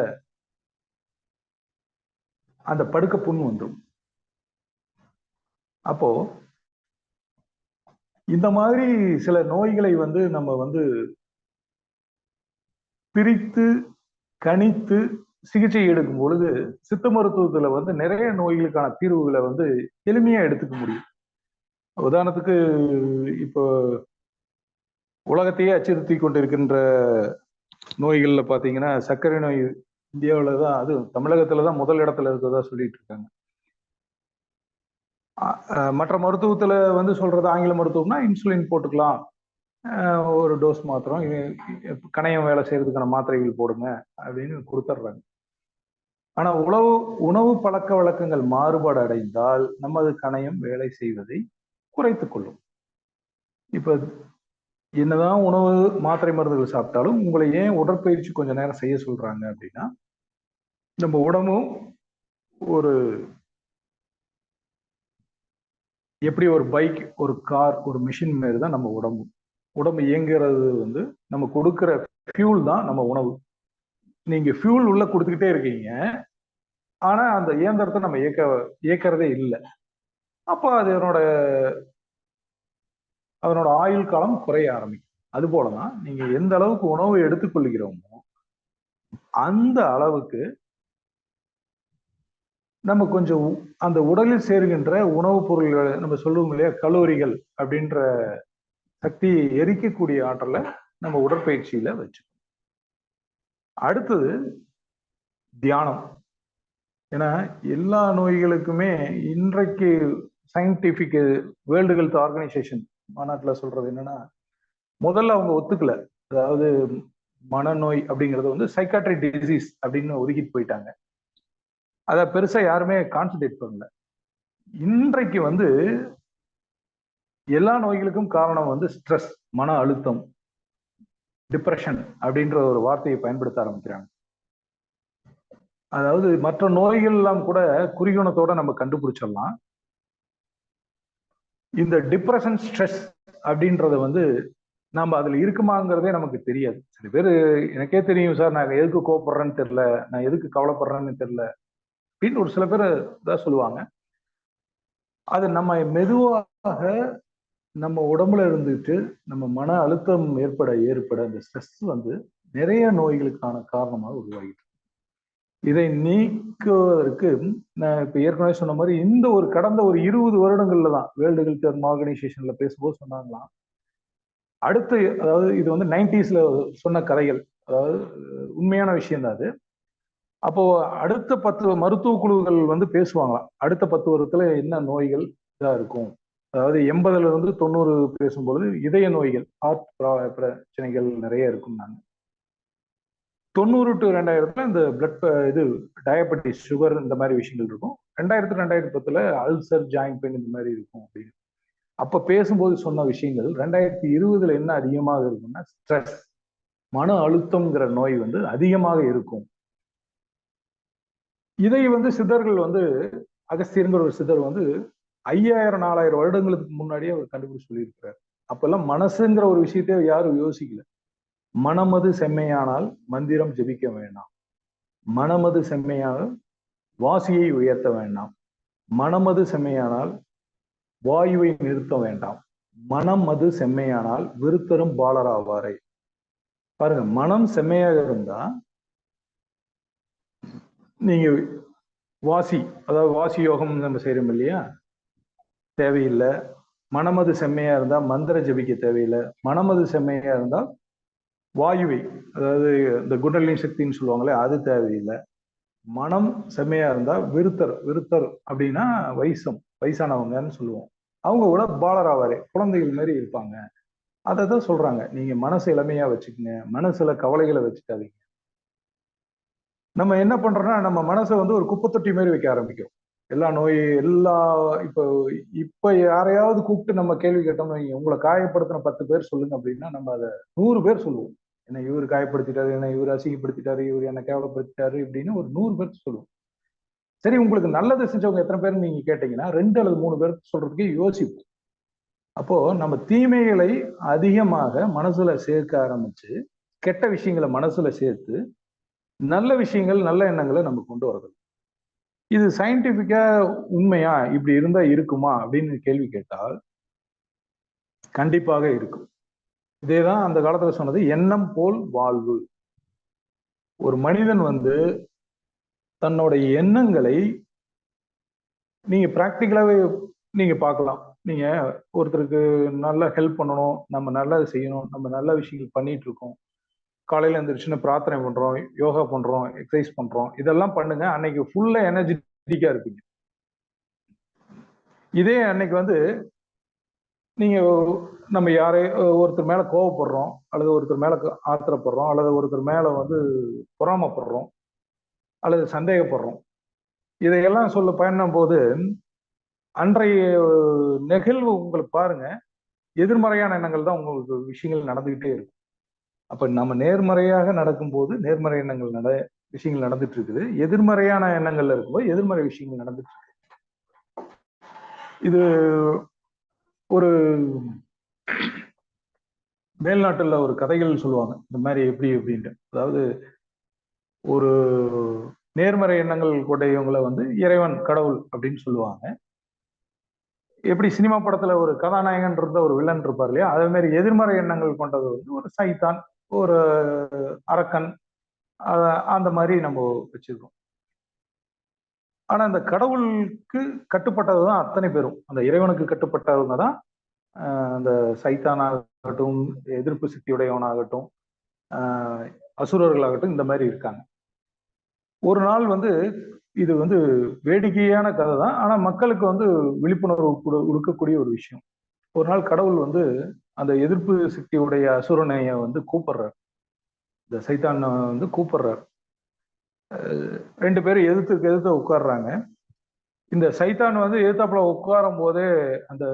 அந்த படுக்க புண் வந்துடும். அப்போ இந்த மாதிரி சில நோய்களை வந்து நம்ம வந்து பிரித்து கணித்து சிகிச்சை எடுக்கும் பொழுது சித்த மருத்துவத்துல வந்து நிறைய நோய்களுக்கான தீர்வுகளை வந்து எளிமையா எடுத்துக்க முடியும். உதாரணத்துக்கு இப்போ உலகத்தையே அச்சுறுத்தி கொண்டிருக்கின்ற நோய்கள்ல பாத்தீங்கன்னா சர்க்கரை நோய் இந்தியாவில தான், அது தமிழகத்துல தான் முதல் இடத்துல இருக்கிறதா சொல்லிட்டு இருக்காங்க. மற்ற மருத்துவத்துல வந்து சொல்றது ஆங்கில மருத்துவம்னா இன்சுலின் போட்டுக்கலாம், ஒரு டோஸ் மாத்திரம், கணையம் வேலை செய்யறதுக்கான மாத்திரைகள் போடுங்க அப்படின்னு கொடுத்துட்றாங்க. ஆனா உணவு பழக்க வழக்கங்கள் மாறுபாடு அடைந்தால் நமது கணையம் வேலை செய்வதை குறைத்துக் கொள்ளும். இப்ப என்னதான் உணவு மாத்திரை மருந்துகள் சாப்பிட்டாலும் உங்களை ஏன் உடற்பயிற்சி கொஞ்ச நேரம் செய்ய சொல்றாங்க அப்படின்னா, நம்ம உடம்பும் ஒரு எப்படி ஒரு பைக், ஒரு கார், ஒரு மிஷின் மாதிரி தான் நம்ம உடம்பு இயங்குறது வந்து நம்ம கொடுக்கிற ஃபியூல் தான் நம்ம உணவு. நீங்க ஃபியூல் உள்ள கொடுத்துக்கிட்டே இருக்கீங்க, ஆனா அந்த இயந்திரத்தை நம்ம இயக்கிறதே இல்லை. அப்போ அதனோட ஆயுள் காலம் குறைய ஆரம்பிக்கும். அது போலதான் நீங்க எந்த அளவுக்கு உணவு எடுத்துக்கொள்கிறோமோ அந்த அளவுக்கு நம்ம கொஞ்சம் அந்த உடலில் சேர்கின்ற உணவுப் பொருள்களை நம்ம சொல்லுவோம் இல்லையா, கலோரிகள் அப்படின்ற சக்தியை எரிக்கக்கூடிய ஆற்றலை நம்ம உடற்பயிற்சியில வச்சு. அடுத்தது தியானம். ஏன்னா எல்லா நோய்களுக்குமே இன்றைக்கு சயின்டிபிக் வேர்ல்டு ஹெல்த் ஆர்கனைசேஷன் மாநாட்டில் சொல்றது என்னன்னா, முதல்ல அவங்க ஒத்துக்கல. அதாவது மனநோய் அப்படிங்கிறது வந்து சைக்காட்ரிக் டிசீஸ் அப்படின்னு ஒதுக்கிட்டு போயிட்டாங்க. அதை பெருசா யாருமே கான்சன்ட்ரேட் பண்ணல. இன்றைக்கு வந்து எல்லா நோய்களுக்கும் காரணம் வந்து ஸ்ட்ரெஸ், மன அழுத்தம், டிப்ரெஷன் அப்படின்ற ஒரு வார்த்தையை பயன்படுத்த ஆரம்பிக்கிறாங்க. அதாவது மற்ற நோய்கள் எல்லாம் கூட குறிகுணத்தோட நம்ம கண்டுபிடிச்சிடலாம். இந்த டிப்ரெஷன், ஸ்ட்ரெஸ் அப்படின்றத வந்து நம்ம அதுல இருக்குமாங்கிறதே நமக்கு தெரியாது. சில பேர் எனக்கே தெரியும் சார், நான் எதுக்கு கோவப்படுறேன்னு தெரியல, நான் எதுக்கு கவலைப்படுறேன்னு தெரியல அப்படின்னு ஒரு சில பேர் தான் சொல்லுவாங்க. அது நம்ம மெதுவாக நம்ம உடம்புல இருந்துட்டு நம்ம மன அழுத்தம் ஏற்பட அந்த ஸ்ட்ரெஸ் வந்து நிறைய நோய்களுக்கான காரணமாக உருவாகிட்டு. இதை நீக்குவதற்கு நான் இப்ப ஏற்கனவே சொன்ன மாதிரி இந்த ஒரு கடந்த ஒரு 20 வருடங்கள்ல தான் வேர்ல்டு ஹெல்த் ஆர்கனைசேஷன்ல பேசும்போது சொன்னாங்களாம், அடுத்து அதாவது இது வந்து 90ஸ்ல சொன்ன கதைகள், அதாவது உண்மையான விஷயம் தான் அது. அப்போ அடுத்த 10 மருத்துவ குழுக்கள் வந்து பேசுவாங்களாம், அடுத்த 10 வருடத்துல என்ன நோய்கள் இதா இருக்கும். அதாவது 80ல இருந்து 90 பேசும்பொழுது இதய நோய்கள், ஹார்ட் பிரச்சனைகள் நிறைய இருக்கும். 90 டு 2000 இந்த பிளட் இது டயபெட்டிஸ், சுகர் இந்த மாதிரி விஷயங்கள் இருக்கும். 2000 2010 அல்சர், ஜாயிண்ட் பெயின் இந்த மாதிரி இருக்கும் அப்படின்னு அப்ப பேசும்போது சொன்ன விஷயங்கள் 2020 என்ன அதிகமாக இருக்கும்னா ஸ்ட்ரெஸ், மன அழுத்தம்ங்கிற நோய் வந்து அதிகமாக இருக்கும். இதை வந்து சித்தர்கள் வந்து அகஸ்தியர்ங்கிற ஒரு சித்தர் வந்து 5000 4000 வருடங்களுக்கு முன்னாடியே அவர் கண்டுபிடிச்சு சொல்லியிருக்கிறார். அப்பெல்லாம் மனசுங்கிற ஒரு விஷயத்தையே யாரும் யோசிக்கல. மனமது செம்மையானால் மந்திரம் ஜெபிக்க வேண்டாம், மனமது செம்மையாக வாசியை உயர்த்த வேண்டாம், மனமது செம்மையானால் வாயுவை நிறுத்த வேண்டாம், மனம் அது செம்மையானால் விருத்தரும் பாலராவாரை. பாருங்க, மனம் செம்மையாக இருந்தா நீங்க வாசி, அதாவது வாசி யோகம் நம்ம செய்யறோம் இல்லையா, தேவையில்லை. மனமது செம்மையா இருந்தா மந்திர ஜபிக்க தேவையில்லை. மனமது செம்மையா இருந்தால் வாயுவை, அதாவது இந்த குண்டலினி சக்தின்னு சொல்லுவாங்களே, அது தேவையில்லை. மனம் செம்மையா இருந்தா விருத்தர் அப்படின்னா வயசானவங்கன்னு சொல்லுவோம். அவங்க கூட பாலராவாரே, குழந்தைகள் மாதிரி இருப்பாங்க. அதை தான் சொல்றாங்க, நீங்க மனசு இளமையா வச்சுக்கோங்க, மனசுல கவலைகளை வச்சுக்காதீங்க. நம்ம என்ன பண்றோம்னா நம்ம மனசை வந்து ஒரு குப்பை தொட்டி மாதிரி வைக்க ஆரம்பிக்கிறோம். இப்ப யாரையாவது கூப்பிட்டு நம்ம கேள்வி கேட்டோம்னு வைங்க, உங்களை காயப்படுத்தின 10 பேர் சொல்லுங்க அப்படின்னா நம்ம அதை 100 பேர் சொல்லுவோம். என்ன இவர் காயப்படுத்திட்டாரு, என்ன இவர் அசிங்கப்படுத்திட்டாரு, இவர் என்ன கேவலப்படுத்திட்டாரு அப்படின்னு ஒரு 100 பேருக்கு சொல்லுவோம். சரி, உங்களுக்கு நல்லது செஞ்சவங்க எத்தனை பேர் நீங்க கேட்டீங்கன்னா 2 அல்லது 3 பேருக்கு சொல்றதுக்கே யோசிப்போம். அப்போ நம்ம தீமைகளை அதிகமாக மனசுல சேர்க்க ஆரம்பிச்சு, கெட்ட விஷயங்களை மனசுல சேர்த்து நல்ல விஷயங்கள், நல்ல எண்ணங்களை நம்ம கொண்டு வரது. இது சயின்டிபிக்கா உண்மையா, இப்படி இருந்தா இருக்குமா அப்படின்னு கேள்வி கேட்டால் கண்டிப்பாக இருக்கும். இதேதான் அந்த காலத்துல சொன்னது, எண்ணம் போல் வாழ்வு. ஒரு மனிதன் வந்து தன்னுடைய எண்ணங்களை நீங்க பிராக்டிக்கலாவே நீங்க பார்க்கலாம். நீங்க ஒருத்தருக்கு நல்லா ஹெல்ப் பண்ணணும், நம்ம நல்லது செய்யணும், நம்ம நல்ல விஷயங்கள் பண்ணிட்டு இருக்கோம், காலையில எழுந்திரிச்சுன்னு பிரார்த்தனை பண்றோம், யோகா பண்றோம், எக்ஸசைஸ் பண்றோம், இதெல்லாம் பண்ணுங்க, அன்னைக்கு ஃபுல்லா எனர்ஜெட்டிக்கா இருப்பீங்க. இதே அன்னைக்கு வந்து நீங்க நம்ம ஒருத்தர் மேல கோவப்படுறோம், அல்லது ஒருத்தர் மேல ஆத்திரப்படுறோம், அல்லது ஒருத்தர் மேல வந்து பொறாமப்படுறோம், அல்லது சந்தேகப்படுறோம். இதையெல்லாம் சொல்ல பயணம் போது அன்றைய நிகழ்வு உங்களுக்கு பாருங்க, எதிர்மறையான எண்ணங்கள் தான் உங்களுக்கு விஷயங்கள் நடந்துகிட்டே இருக்கும். அப்ப நம்ம நேர்மறையாக நடக்கும்போது நேர்மறை எண்ணங்கள் விஷயங்கள் நடந்துட்டு இருக்குது. எதிர்மறையான எண்ணங்கள்ல இருக்கும்போது எதிர்மறை விஷயங்கள் நடந்துட்டு இருக்கு. இது ஒரு மேல்நாட்டுல ஒரு கதைகள் சொல்லுவாங்க. இந்த மாதிரி எப்படி அப்படின்ட்டு. அதாவது ஒரு நேர்மறை எண்ணங்கள் கொண்டவங்களை வந்து இறைவன், கடவுள் அப்படின்னு சொல்லுவாங்க. எப்படி சினிமா படத்துல ஒரு கதாநாயகன் இருந்த ஒரு வில்லன் இருப்பார் இல்லையா, அதே மாதிரி எதிர்மறை எண்ணங்கள் கொண்டது வந்து ஒரு சைத்தான், ஒரு அரக்கன், அந்த மாதிரி நம்ம வச்சிருக்கோம். ஆனா அந்த கடவுளுக்கு கட்டுப்பட்டதுதான் அத்தனை பேரும். அந்த இறைவனுக்கு கட்டுப்பட்டவங்க தான் அந்த சைத்தானாகட்டும், எதிர்ப்பு சக்தியுடையவனாகட்டும், அசுரர்களாகட்டும், இந்த மாதிரி இருக்காங்க. ஒரு நாள் வந்து இது வந்து வேடிக்கையான கதை தான். ஆனா மக்களுக்கு வந்து விழிப்புணர்வு கொடுக்கக்கூடிய ஒரு விஷயம். ஒரு நாள் கடவுள் வந்து அந்த எதிர்ப்பு சக்தியுடைய அசுரனைய வந்து கூப்பிடுறார். இந்த சைத்தான் வந்து கூப்பிடுறார். 2 பேரும் எதிர்த்து உட்கார்றாங்க. இந்த சைத்தான் வந்து எதிர்த்தாப்புல உட்காரும் போதே அந்த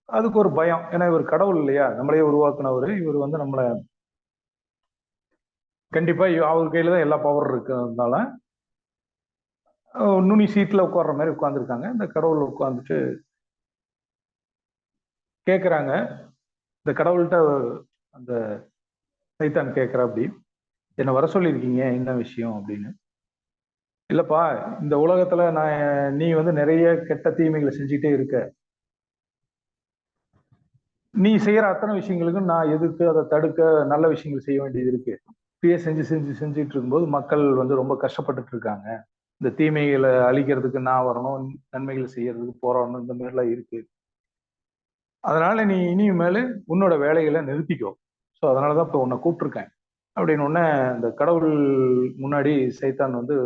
அதுக்கு ஒரு பயம். ஏன்னா இவர் கடவுள் இல்லையா, நம்மளையே உருவாக்குனவர். இவர் வந்து நம்மளை கண்டிப்பா அவர் கையில தான் எல்லா பவர் இருக்கிறதுனால நுனி சீட்ல உட்கார்ற மாதிரி உட்கார்ந்துருக்காங்க. இந்த கடவுள் உட்கார்ந்துட்டு கேட்குறாங்க. இந்த கடவுள்கிட்ட அந்த சைத்தான் கேட்குறா, அப்படி என்னை வர சொல்லியிருக்கீங்க, என்ன விஷயம் அப்படின்னு. இல்லப்பா, இந்த உலகத்துல நீ வந்து நிறைய கெட்ட தீமைகளை செஞ்சுட்டே இருக்க. நீ செய்யற அத்தனை விஷயங்களுக்கும் நான் எதிர்த்து அதை தடுக்க நல்ல விஷயங்கள் செய்ய வேண்டியது இருக்கு. இப்படியே செஞ்சுட்டு இருக்கும்போது மக்கள் வந்து ரொம்ப கஷ்டப்பட்டுட்டு இருக்காங்க. இந்த தீமைகளை அழிக்கிறதுக்கு நான் வரணும், நன்மைகள் செய்யறதுக்கு போராடணும், இந்த மாதிரிலாம் இருக்கு. அதனால நீ இனிமேல் உன்னோட வேலைகளை நிறுத்திக்கோ. ஸோ அதனாலதான் இப்போ உன்னை கூப்பிட்டுருக்கேன் அப்படின்னு உடனே இந்த கடவுள் முன்னாடி சைத்தான் வந்து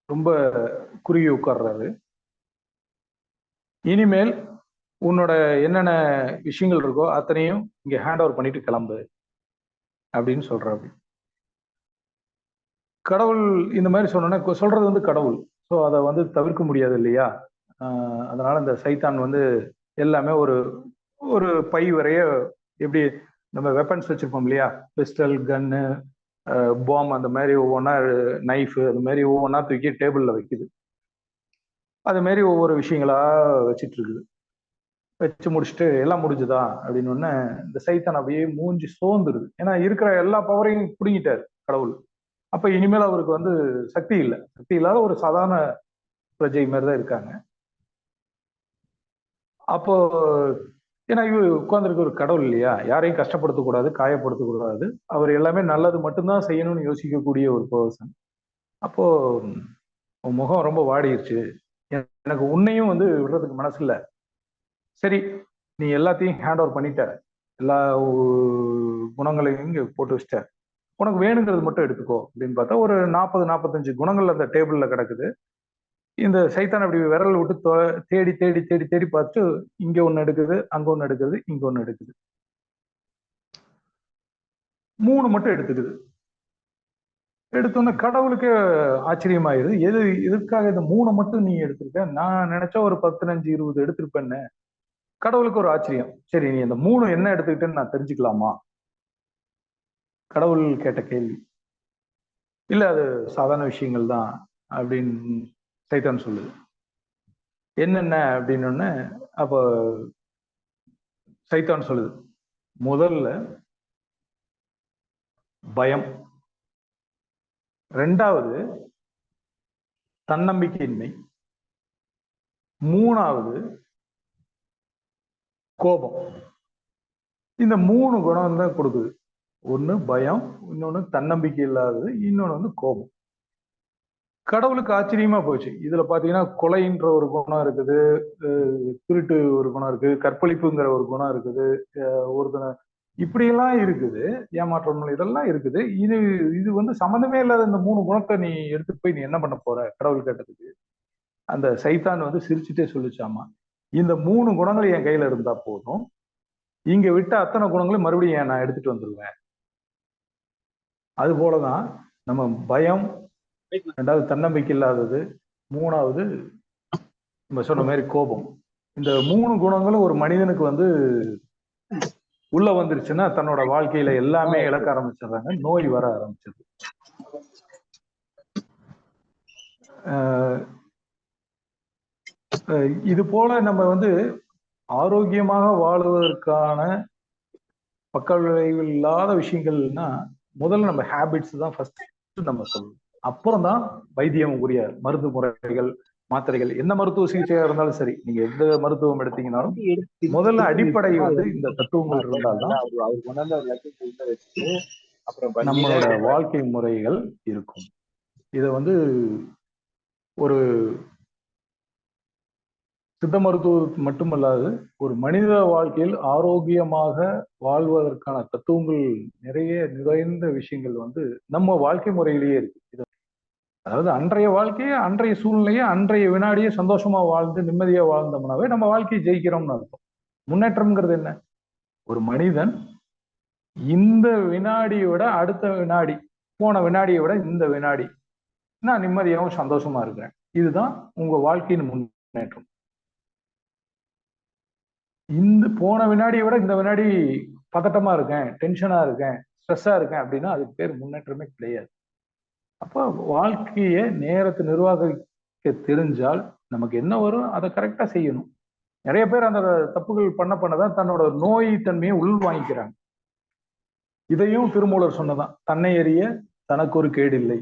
ரொம்ப குறுகி உட்கார்றாரு. இனிமேல் உன்னோட என்னென்ன விஷயங்கள் இருக்கோ அத்தனையும் இங்க ஹேண்ட் ஓவர் பண்ணிட்டு கிளம்பு அப்படின்னு சொல்றாரு. கடவுள் இந்த மாதிரி சொன்னோன்னா சொல்றது வந்து கடவுள். ஸோ அதை வந்து தவிர்க்க முடியாது இல்லையா. அதனால இந்த சைத்தான் வந்து எல்லாமே ஒரு ஒரு பை வரைய, எப்படி நம்ம வெப்பன்ஸ் வச்சிருப்போம் இல்லையா, பிஸ்டல், கன்னு, பாம், அந்த மாதிரி ஒவ்வொன்றா, நைஃபு, அது மாதிரி ஒவ்வொன்றா தூக்கி டேபிளில் வைக்குது. அது மாதிரி ஒவ்வொரு விஷயங்களா வச்சிட்டு இருக்குது. வச்சு முடிச்சுட்டு எல்லாம் முடிஞ்சுதா அப்படின்னு ஒன்னு இந்த சைத்தான் அப்படியே மூஞ்சி சோர்ந்துருது. ஏன்னா இருக்கிற எல்லா பவரையும் பிடுங்கிட்டாரு கடவுள். அப்ப இனிமேல் அவருக்கு வந்து சக்தி இல்லை. சக்தி இல்லாத ஒரு சாதாரண பிரஜை மாதிரி தான் இருக்காங்க. அப்போ ஏன்னா இவர் உட்கார்ந்துருக்க ஒரு கடவுள் இல்லையா, யாரையும் கஷ்டப்படுத்தக்கூடாது, காயப்படுத்தக்கூடாது, அவர் எல்லாமே நல்லது மட்டும்தான் செய்யணும்னு யோசிக்கக்கூடிய ஒரு பர்சன். அப்போ உன் முகம் ரொம்ப வாடிருச்சு, எனக்கு உன்னையும் வந்து விடுறதுக்கு மனசு இல்லை. சரி, நீ எல்லாத்தையும் ஹேண்ட் ஓவர் பண்ணிட்ட, எல்லா குணங்களையும் இங்க போட்டு வச்சிட்ட, உனக்கு வேணுங்கிறது மட்டும் எடுத்துக்கோ அப்படின்னு பார்த்தா ஒரு 40-45 குணங்கள் அந்த டேபிள்ல கிடக்குது. இந்த சைத்தான் அப்படி விரல் விட்டு தேடி தேடி தேடி தேடி பார்த்துட்டு இங்க ஒண்ணு எடுக்குது, அங்க ஒண்ணு எடுக்குது, இங்க ஒண்ணு எடுக்குது, 3 மட்டும் எடுத்துக்குது. எடுத்தோன்னே கடவுளுக்கே ஆச்சரியமாயிருது. எதுக்காக இந்த 3 மட்டும் நீ எடுத்திருக்க, நான் நினைச்சா ஒரு 15-20 எடுத்திருப்பேன்னு. கடவுளுக்கு ஒரு ஆச்சரியம். சரி, நீ இந்த 3 என்ன எடுத்துக்கிட்டேன்னு நான் தெரிஞ்சுக்கலாமா, கடவுள் கேட்ட கேள்வி. இல்ல, அது சாதாரண விஷயங்கள் தான் அப்படின்னு சைத்தான் சொல்லுது. என்னென்ன அப்படின்னு. அப்போ சைத்தான் சொல்லுது, முதல்ல பயம், 2வது தன்னம்பிக்கையின்மை, 3வது கோபம். இந்த 3 குணம் தான் கொடுக்குது. ஒண்ணு பயம், இன்னொன்னு தன்னம்பிக்கை இல்லாதது, இன்னொன்னு வந்து கோபம். கடவுளுக்கு ஆச்சரியமா போச்சு. இதுல பாத்தீங்கன்னா கொலைன்ற ஒரு குணம் இருக்குது, திருட்டு ஒரு குணம் இருக்கு, கற்பழிப்புங்கிற ஒரு குணம் இருக்குது, ஒருத்தனை இப்படியெல்லாம் இருக்குது, ஏமாற்றம் இதெல்லாம் இருக்குது. இது இது வந்து சம்மந்தமே இல்லாத இந்த 3 குணத்தை நீ எடுத்துட்டு போய் நீ என்ன பண்ண போற, கடவுள் கேட்டதுக்கு அந்த சைத்தான் வந்து சிரிச்சுட்டே சொல்லிச்சாமா, இந்த 3 குணங்கள் என் கையில இருந்தா போதும், இங்க விட்ட அத்தனை குணங்களும் மறுபடியும் நான் எடுத்துட்டு வந்துருவேன். அது போலதான் நம்ம பயம், ரெண்டாவது தன்னம்பிக்கை இல்லாதது, மூணாவது நம்ம சொன்ன மாதிரி கோபம். இந்த 3 குணங்களும் ஒரு மனிதனுக்கு வந்து உள்ள வந்துருச்சுன்னா தன்னோட வாழ்க்கையில எல்லாமே இழக்க ஆரம்பிச்சிடுறாங்க, நோய் வர ஆரம்பிச்சது. இது போல நம்ம வந்து ஆரோக்கியமாக வாழுவதற்கான பக்க விளைவு இல்லாத விஷயங்கள்னா முதல்ல நம்ம ஹேபிட்ஸ் தான் ஃபர்ஸ்ட் நம்ம சொல்லணும். அப்புறம் தான் வைத்தியம் உரிய மருந்து முறைகள், மாத்திரைகள், என்ன மருத்துவ சிகிச்சையா இருந்தாலும் சரி, நீங்க எந்த மருத்துவம் எடுத்தீங்கன்னாலும் முதல்ல அடிப்படை வந்து இந்த தத்துவங்கள் இருந்தால்தான் நம்மளோட வாழ்க்கை முறைகள் இருக்கும். இத வந்து ஒரு சித்த மருத்துவம் மட்டுமல்லாது ஒரு மனித வாழ்க்கையில் ஆரோக்கியமாக வாழ்வதற்கான தத்துவங்கள் நிறைந்த விஷயங்கள் வந்து நம்ம வாழ்க்கை முறையிலேயே இருக்கு. அதாவது அன்றைய வாழ்க்கையை, அன்றைய சூழ்நிலையை, அன்றைய வினாடியை சந்தோஷமா வாழ்ந்து நிம்மதியா வாழ்ந்தோம்னாவே நம்ம வாழ்க்கையை ஜெயிக்கிறோம்னு அர்த்தம். முன்னேற்றம்ங்கிறது என்ன? ஒரு மனிதன் இந்த வினாடியை விட அடுத்த வினாடி, போன வினாடியை விட இந்த வினாடி நான் நிம்மதியாகவும் சந்தோஷமா இருக்கிறேன். இதுதான் உங்க வாழ்க்கையின் முன்னேற்றம். இந்த போன வினாடியை விட இந்த வினாடி பதட்டமா இருக்கேன், டென்ஷனா இருக்கேன், ஸ்ட்ரெஸ்ஸா இருக்கேன் அப்படின்னா அதுக்கு பேர் முன்னேற்றமே கிடையாது. அப்போ வாழ்க்கைய நேரத்தை நிர்வாகிக்க தெரிஞ்சால் நமக்கு என்ன வரும் அதை கரெக்டா செய்யணும். நிறைய பேர் அந்த தப்புகள் பண்ணதான் தன்னோட நோய் தன்மையை உள் வாங்கிக்கிறாங்க. இதையும் திருமூலர் சொன்னதான், தன்னை அறிய தனக்கு ஒரு கேடு இல்லை,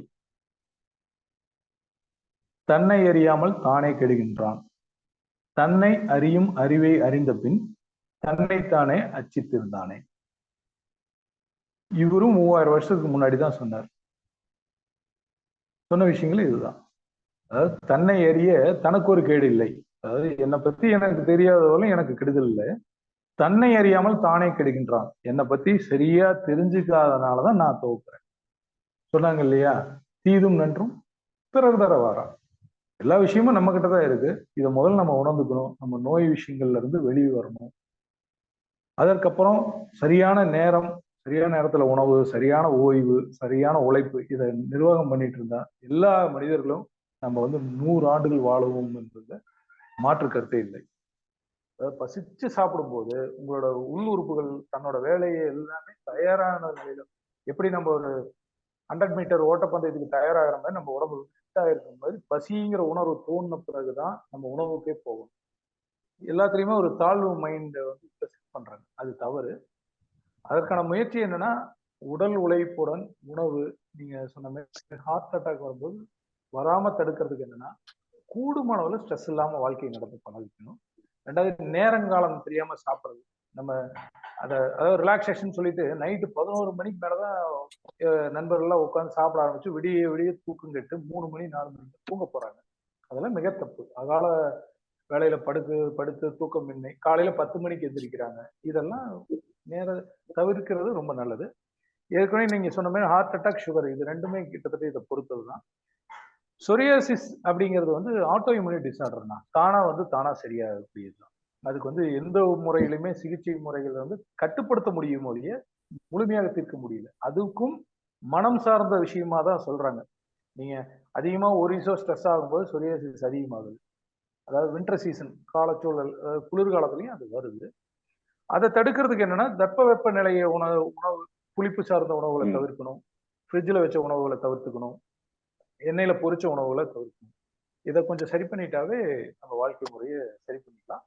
தன்னை அறியாமல் தானே கெடுகின்றான், தன்னை அறியும் அறிவை அறிந்த பின் தன்னைத்தானே அச்சித்திருந்தானே. இவரும் 3000 வருஷத்துக்கு முன்னாடி தான் சொன்னார். சொன்ன விஷயங்கள் இதுதான். அதாவது தன்னை அறிய தனக்கு ஒரு கேடு இல்லை, அதாவது என்னை பத்தி எனக்கு தெரியாதவர்களும் எனக்கு கெடுதல் இல்லை, தன்னை அறியாமல் தானே கெடுகின்றான், என்னை பத்தி சரியா தெரிஞ்சுக்காதனாலதான் நான் துவக்கிறேன். சொன்னாங்க இல்லையா, தீதும் நன்றும் பிறர் தர வாரா. எல்லா விஷயமும் நம்ம கிட்டதான் இருக்கு. இதை முதல்ல நம்ம உணர்ந்துக்கணும். நம்ம நோய் விஷயங்கள்ல இருந்து வெளியே வரணும். அதற்கப்புறம் சரியான நேரம், சரியான நேரத்துல உணவு, சரியான ஓய்வு, சரியான உழைப்பு, இதை நிர்வாகம் பண்ணிட்டு இருந்தா எல்லா மனிதர்களும் நம்ம வந்து 100 ஆண்டுகள் வாழுவோம் என்பது மாற்று கருத்தே இல்லை. அதாவது பசிச்சு சாப்பிடும்போது உங்களோட உள் உறுப்புகள் தன்னோட வேலையை எல்லாமே தயாரான நிலையில, எப்படி நம்ம ஒரு 100 மீட்டர் ஓட்டப்பந்தயத்துக்கு தயாராகிற மாதிரி நம்ம உடம்பு ஃபிட்டா இருக்கும் போது பசிங்கிற உணர்வு தோணின பிறகுதான் நம்ம உணவுக்கே போகும். எல்லாத்துலயுமே ஒரு தாழ்வு மைண்டை வந்து செட் பண்றாங்க, அது தவறு. அதற்கான முயற்சி என்னன்னா, உடல் உழைப்புடன் உணவு, நீங்க சொன்ன மாதிரி ஹார்ட் அட்டாக் வரும்போது வராம தடுக்கிறதுக்கு என்னன்னா, கூடுமான அளவு ஸ்ட்ரெஸ் இல்லாம வாழ்க்கையை நடத்த பழகிக்கணும். ரெண்டாவது, நேரங்காலம் தெரியாம சாப்பிடுறது. நம்ம அதாவது ரிலாக்ஸேஷன் சொல்லிட்டு நைட்டு 11 மணிக்கு மேலதான் நண்பர்கள்லாம் உட்காந்து சாப்பிட ஆரம்பிச்சு விடிய விடிய தூக்கம் கெட்டு 3 மணி 4 மணிக்கு தூங்க போறாங்க. அதெல்லாம் மிக தப்பு. அகால வேலையில படுத்து தூக்கமின்மை, காலையில 10 மணிக்கு எந்திரிக்கிறாங்க. இதெல்லாம் நேர தவிர்க்கிறது ரொம்ப நல்லது. ஏற்கனவே நீங்க சொன்ன மாதிரி ஹார்ட் அட்டாக், சுகர், இது ரெண்டுமே கிட்டத்தட்ட இதை பொறுத்ததுதான். சொரியாசிஸ் அப்படிங்கிறது வந்து ஆட்டோ இம்யூனிட்டி டிசார்டர்னா தானா சரியாகக்கூடியதுதான். அதுக்கு வந்து எந்த முறையிலுமே சிகிச்சை முறைகள் வந்து கட்டுப்படுத்த முடியும் ஒழிய முழுமையாக தீர்க்க முடியல. அதுக்கும் மனம் சார்ந்த விஷயமா தான் சொல்றாங்க. நீங்க அதிகமா ஒரு ஸ்ட்ரெஸ் ஆகும்போது சொரியாசிஸ் அதிகமாகுது. அதாவது வின்டர் சீசன், காலச்சூழல், குளிர்காலத்துலயும் அது வருது. அதை தடுக்கிறதுக்கு என்னன்னா, தட்பவெப்ப நிலையை உணவு புளிப்பு சார்ந்த உணவுகளை தவிர்க்கணும், ஃப்ரிட்ஜில் வச்ச உணவுகளை தவிர்த்துக்கணும், எண்ணெயில பொரிச்ச உணவுகளை தவிர்க்கணும். இதை கொஞ்சம் சரி பண்ணிட்டாவே நம்ம வாழ்க்கை முறையை சரி பண்ணிக்கலாம்.